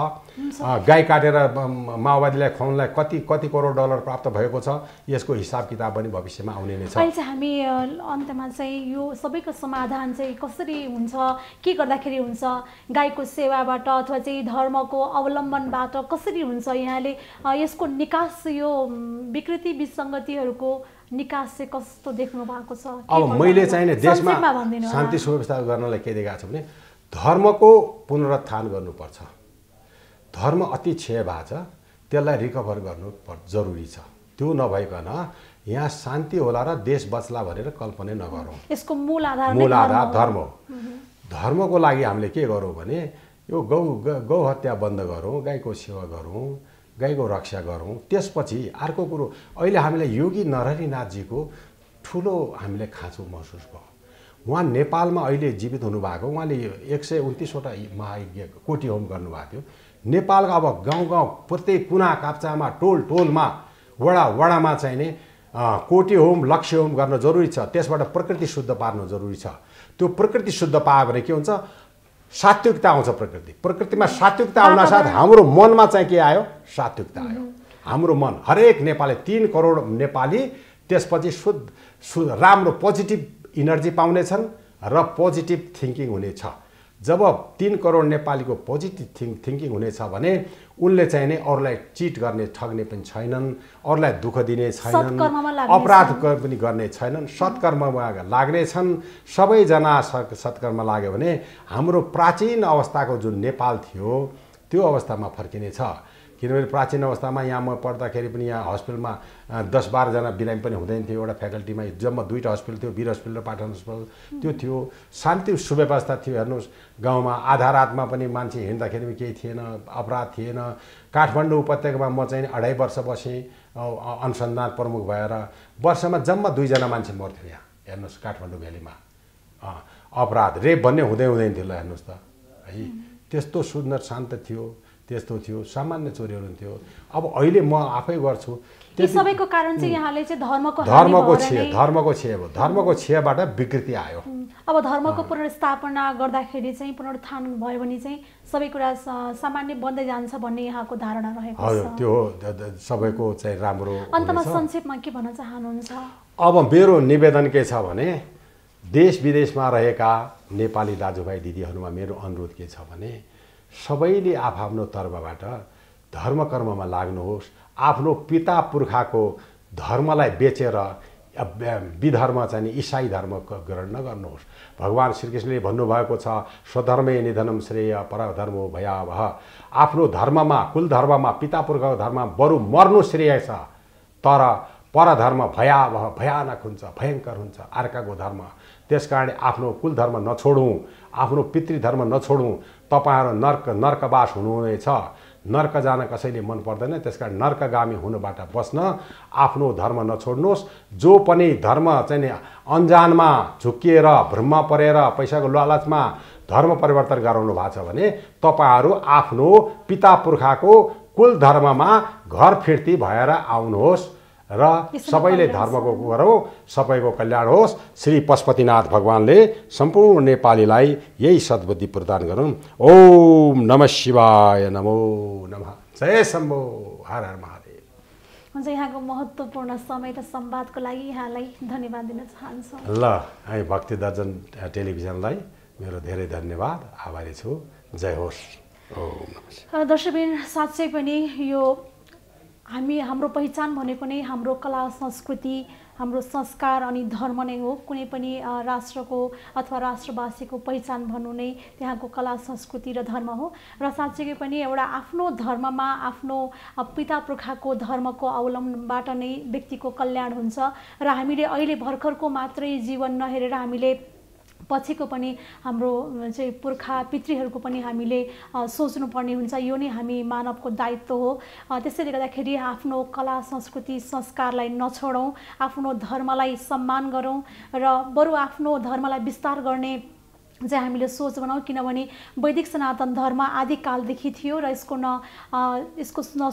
गाई काटेर माओवादीलाई खुवाउनलाई कति करोड डलर प्राप्त भएको छ। यसको हिसाब किताब पनि भविष्यमा आउने नै छ। अहिले चाहिँ हामी अन्तमा चाहिँ यो सबैको समाधान चाहिँ कसरी हुन्छ, के गर्दाखेरि हुन्छ, गाईको सेवाबाट अथवा चाहिँ धर्मको अवलम्बनबाट कसरी हुन्छ, यहाँले यसको निकास, यो विकृति विसङ्गतिहरूको निकास चाहिँ कस्तो देख्नु भएको छ? अब मैले चाहिँ नि देशमा शान्ति सुव्यवस्था गर्नलाई के देखाएको छ भने धर्मको पुनरुत्थान गर्नुपर्छ। धर्म अति क्षय भएको छ, त्यसलाई रिकभर गर्नु जरुरी छ। त्यो नभइकन यहाँ शान्ति होला र देश बच्ला भनेर कल्पना नगरौँ। यसको मूल आधार धर्म हो। धर्मको लागि हामीले के गरौँ भने यो गौ हत्या बन्द गरौँ, गाईको सेवा गरौँ, गाईको रक्षा गरौँ। त्यसपछि अर्को कुरो, अहिले हामीलाई योगी नरहरिनाथजीको ठुलो हामीले खाँचो महसुस भयो। उहाँ नेपालमा अहिले जीवित हुनुभएको, उहाँले 129वटा महायज्ञ कोटी होम गर्नुभएको थियो। नेपालका अब गाउँ गाउँ प्रत्येक कुना काप्चामा टोल टोलमा वडा वडामा चाहिँ नि कोटी होम लक्ष्य होम गर्न जरुरी छ। त्यसबाट प्रकृति शुद्ध पार्नु जरुरी छ। त्यो प्रकृति शुद्ध पायो भने के हुन्छ, सात्विकता आउँछ। प्रकृतिमा सात्विकता आउन साथ हाम्रो मनमा चाहिँ के आयो, सात्विकता आयो। हाम्रो मन हरेक नेपाली 3 करोड नेपाली त्यसपछि शुद्ध राम्रो पोजिटिभ इनर्जी पाउनेछन् र पोजिटिभ थिङ्किङ हुनेछ। जब 3 करोड नेपालीको पोजिटिभ थिङ्किङ हुनेछ भने उनले चाहिँ नि अरूलाई चिट गर्ने ठग्ने पनि छैनन्, अरूलाई दुःख दिने छैनन्, अपराध पनि गर्ने छैनन्, सत्कर्ममा लाग्नेछन्। सबैजना सत्कर्म लाग्यो भने हाम्रो प्राचीन अवस्थाको जुन नेपाल थियो त्यो अवस्थामा फर्किनेछ। किनभने प्राचीन अवस्थामा यहाँ म पढ्दाखेरि पनि यहाँ हस्पिटलमा 10-12 जना बिरामी पनि हुँदैन थियो। एउटा फ्याकल्टीमा जम्मा 2टा हस्पिटल थियो, वीर हस्पिटल र पाटन हस्पिटल त्यो थियो। शान्ति सुव्यवस्था थियो। हेर्नुहोस् गाउँमा आधा रातमा पनि मान्छे हिँड्दाखेरि पनि केही थिएन, अपराध थिएन। काठमाडौँ उपत्यकामा म चाहिँ 2.5 वर्ष बसेँ अनुसन्धान प्रमुख भएर। वर्षमा जम्मा 2 जना मान्छे मर्थ्यो यहाँ। हेर्नुहोस् काठमाडौँ भ्यालीमा अपराध रेप भन्ने हुँदैन थियो। ल हेर्नुहोस् त है, त्यस्तो सुन्दर शान्त थियो, त्यस्तो थियो, सामान्य चोरीहरू हुन्थ्यो। अब अहिले म आफै गर्छु। त्यो सबैको कारण चाहिँ यहाँले चाहिँ धर्मको छेबाट विकृति आयो। अब धर्मको पुनर्स्थापना गर्दाखेरि चाहिँ पुनरुत्थान भयो भने चाहिँ सबै कुरा सामान्य बन्दै जान्छ भन्ने यहाँको धारणा रहेको छ। हजुर, त्यो सबैको चाहिँ राम्रो। अन्तमा संक्षेपमा के भन्न चाहनुहुन्छ? अब मेरो निवेदन के छ भने देश विदेशमा रहेका नेपाली दाजुभाइ दिदीहरूमा मेरो अनुरोध के छ भने सबैले आफ्नो तर्फबाट धर्म कर्ममा लाग्नुहोस्। आफ्नो पिता पुर्खाको धर्मलाई बेचेर विधर्म चाहिँ ईसाई धर्म ग्रहण नगर्नुहोस्। भगवान् श्रीकृष्णले भन्नुभएको छ स्वधर्मे निधनम श्रेय परधर्मो भयावह। आफ्नो धर्ममा कुल धर्ममा पिता पुर्खाको धर्ममा बरु मर्नु श्रेय छ, तर परधर्म भयावह भयानक हुन्छ, भयङ्कर हुन्छ अर्काको धर्म। त्यसकारण आफ्नो कुल धर्म नछोडौँ, आफ्नो पितृधर्म नछोडौँ। तपाईहरू नर्कवास हुनुहुनेछ। नर्क जान कसैले मन पर्दैन। त्यसकारण नर्कगामी हुनबाट बस्न आफ्नो धर्म नछोड्नुहोस्। जो पनि धर्म चाहिँ अन्जानमा झुक्किएर भ्रममा परेर पैसाको लालचमा धर्म परिवर्तन गराउनु भएको छ भने तपाईहरू आफ्नो पिता पुर्खाको कुल धर्ममा घर फिर्ती भएर आउनुहोस् र सबैले धर्मको गरौँ, सबैको कल्याण होस्। श्री पशुपतिनाथ भगवानले सम्पूर्ण नेपालीलाई यही सद्बुद्धि प्रदान गरून्। ओम नमः शिवाय, नमो नमः, जय शम्भो, हर हर महादेव। हुन्छ, यहाँको महत्त्वपूर्ण समय र संवादको लागि यहाँलाई धन्यवाद दिन चाहन्छु। ल, हामी भक्ति दर्शन टेलिभिजनलाई मेरो धेरै धन्यवाद, आभारी छु। जय होस्। ओम नमः। दर्शकबिन, साँच्चै पनि यो हाम्रो पहिचान भनेको नै हाम्रो कला संस्कृति, हाम्रो संस्कार अनि धर्म नै हो। कुनै पनि राष्ट्रको अथवा राष्ट्रवासीको पहिचान भन्नु नै त्यहाँको कला संस्कृति र धर्म हो। र साँच्चै पनि एउटा आफ्नो धर्ममा आफ्नो पिता पुर्खाको धर्मको अवलम्बनबाट नै व्यक्तिको कल्याण हुन्छ। र हामीले अहिले भर्खरको मात्रै जीवन नहेरेर हामीले पछिको पनि हाम्रो चाहिँ पुर्खा पितृहरूको पनि हामीले सोच्नुपर्ने हुन्छ। यो नै हामी मानवको दायित्व हो। त्यसैले गर्दाखेरि आफ्नो कला संस्कृति संस्कारलाई नछोडौँ, आफ्नो धर्मलाई सम्मान गरौँ र बरु आफ्नो धर्मलाई विस्तार गर्ने चाहिँ हामीले सोच बनाऊ। किनभने वैदिक सनातन धर्म आदिकालदेखि थियो र यसको न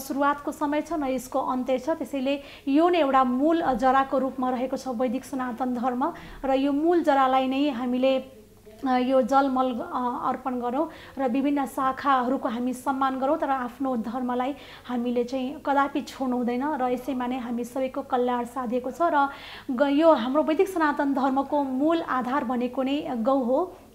सुरुवातको समय छ न यसको अन्त्य छ। त्यसैले यो नै एउटा मूल जराको रूपमा रहेको छ वैदिक सनातन धर्म। र यो मूल जरालाई नै हामीले यो जलमल अर्पण गरौँ र विभिन्न शाखाहरूको हामी सम्मान गरौँ, तर आफ्नो धर्मलाई हामीले चाहिँ कदापि छोड्नु हुँदैन। र यसैमा नै हामी सबैको कल्याण साधिएको छ। र यो हाम्रो वैदिक सनातन धर्मको मूल आधार भनेको नै गौ हो।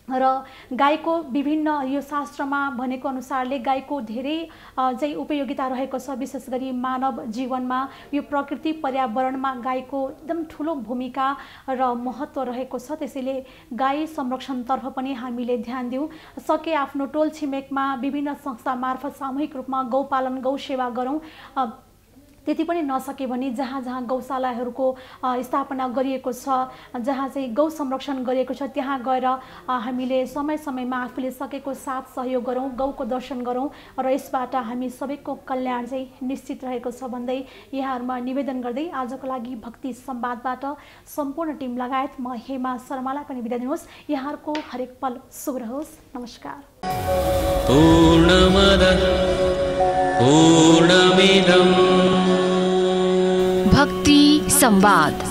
र गाईको विभिन्न यो शास्त्रमा भनेको अनुसारले गाईको धेरै चाहिँ उपयोगिता रहेको छ। विशेष गरी मानव जीवनमा यो प्रकृति पर्यावरणमा गाईको एकदम ठुलो भूमिका र महत्त्व रहेको छ। त्यसैले गाई संरक्षणतर्फ पनि हामीले ध्यान दिउँ। सके आफ्नो टोल छिमेकमा विभिन्न संस्था मार्फत सामूहिक रूपमा गौपालन गौ सेवा गरौँ। त्यति पनि नसके भने जहाँ जहाँ गौशालाहरूको स्थापना गरिएको छ, जहाँ चाहिँ गौ संरक्षण गरिएको छ त्यहाँ गएर हामीले समय समयमा आफूले सकेको साथ सहयोग गरौँ, गौको दर्शन गरौँ र यसबाट हामी सबैको कल्याण चाहिँ निश्चित रहेको छ भन्दै यहाँहरूमा निवेदन गर्दै आजको लागि भक्ति संवादबाट सम्पूर्ण टिम लगायत म हेमा शर्मालाई पनि बिदा दिनुहोस्। यहाँहरूको हरेक पल शुभ रहोस्। नमस्कार। पूर्णमदः पूर्णमिदं भक्ति संवाद।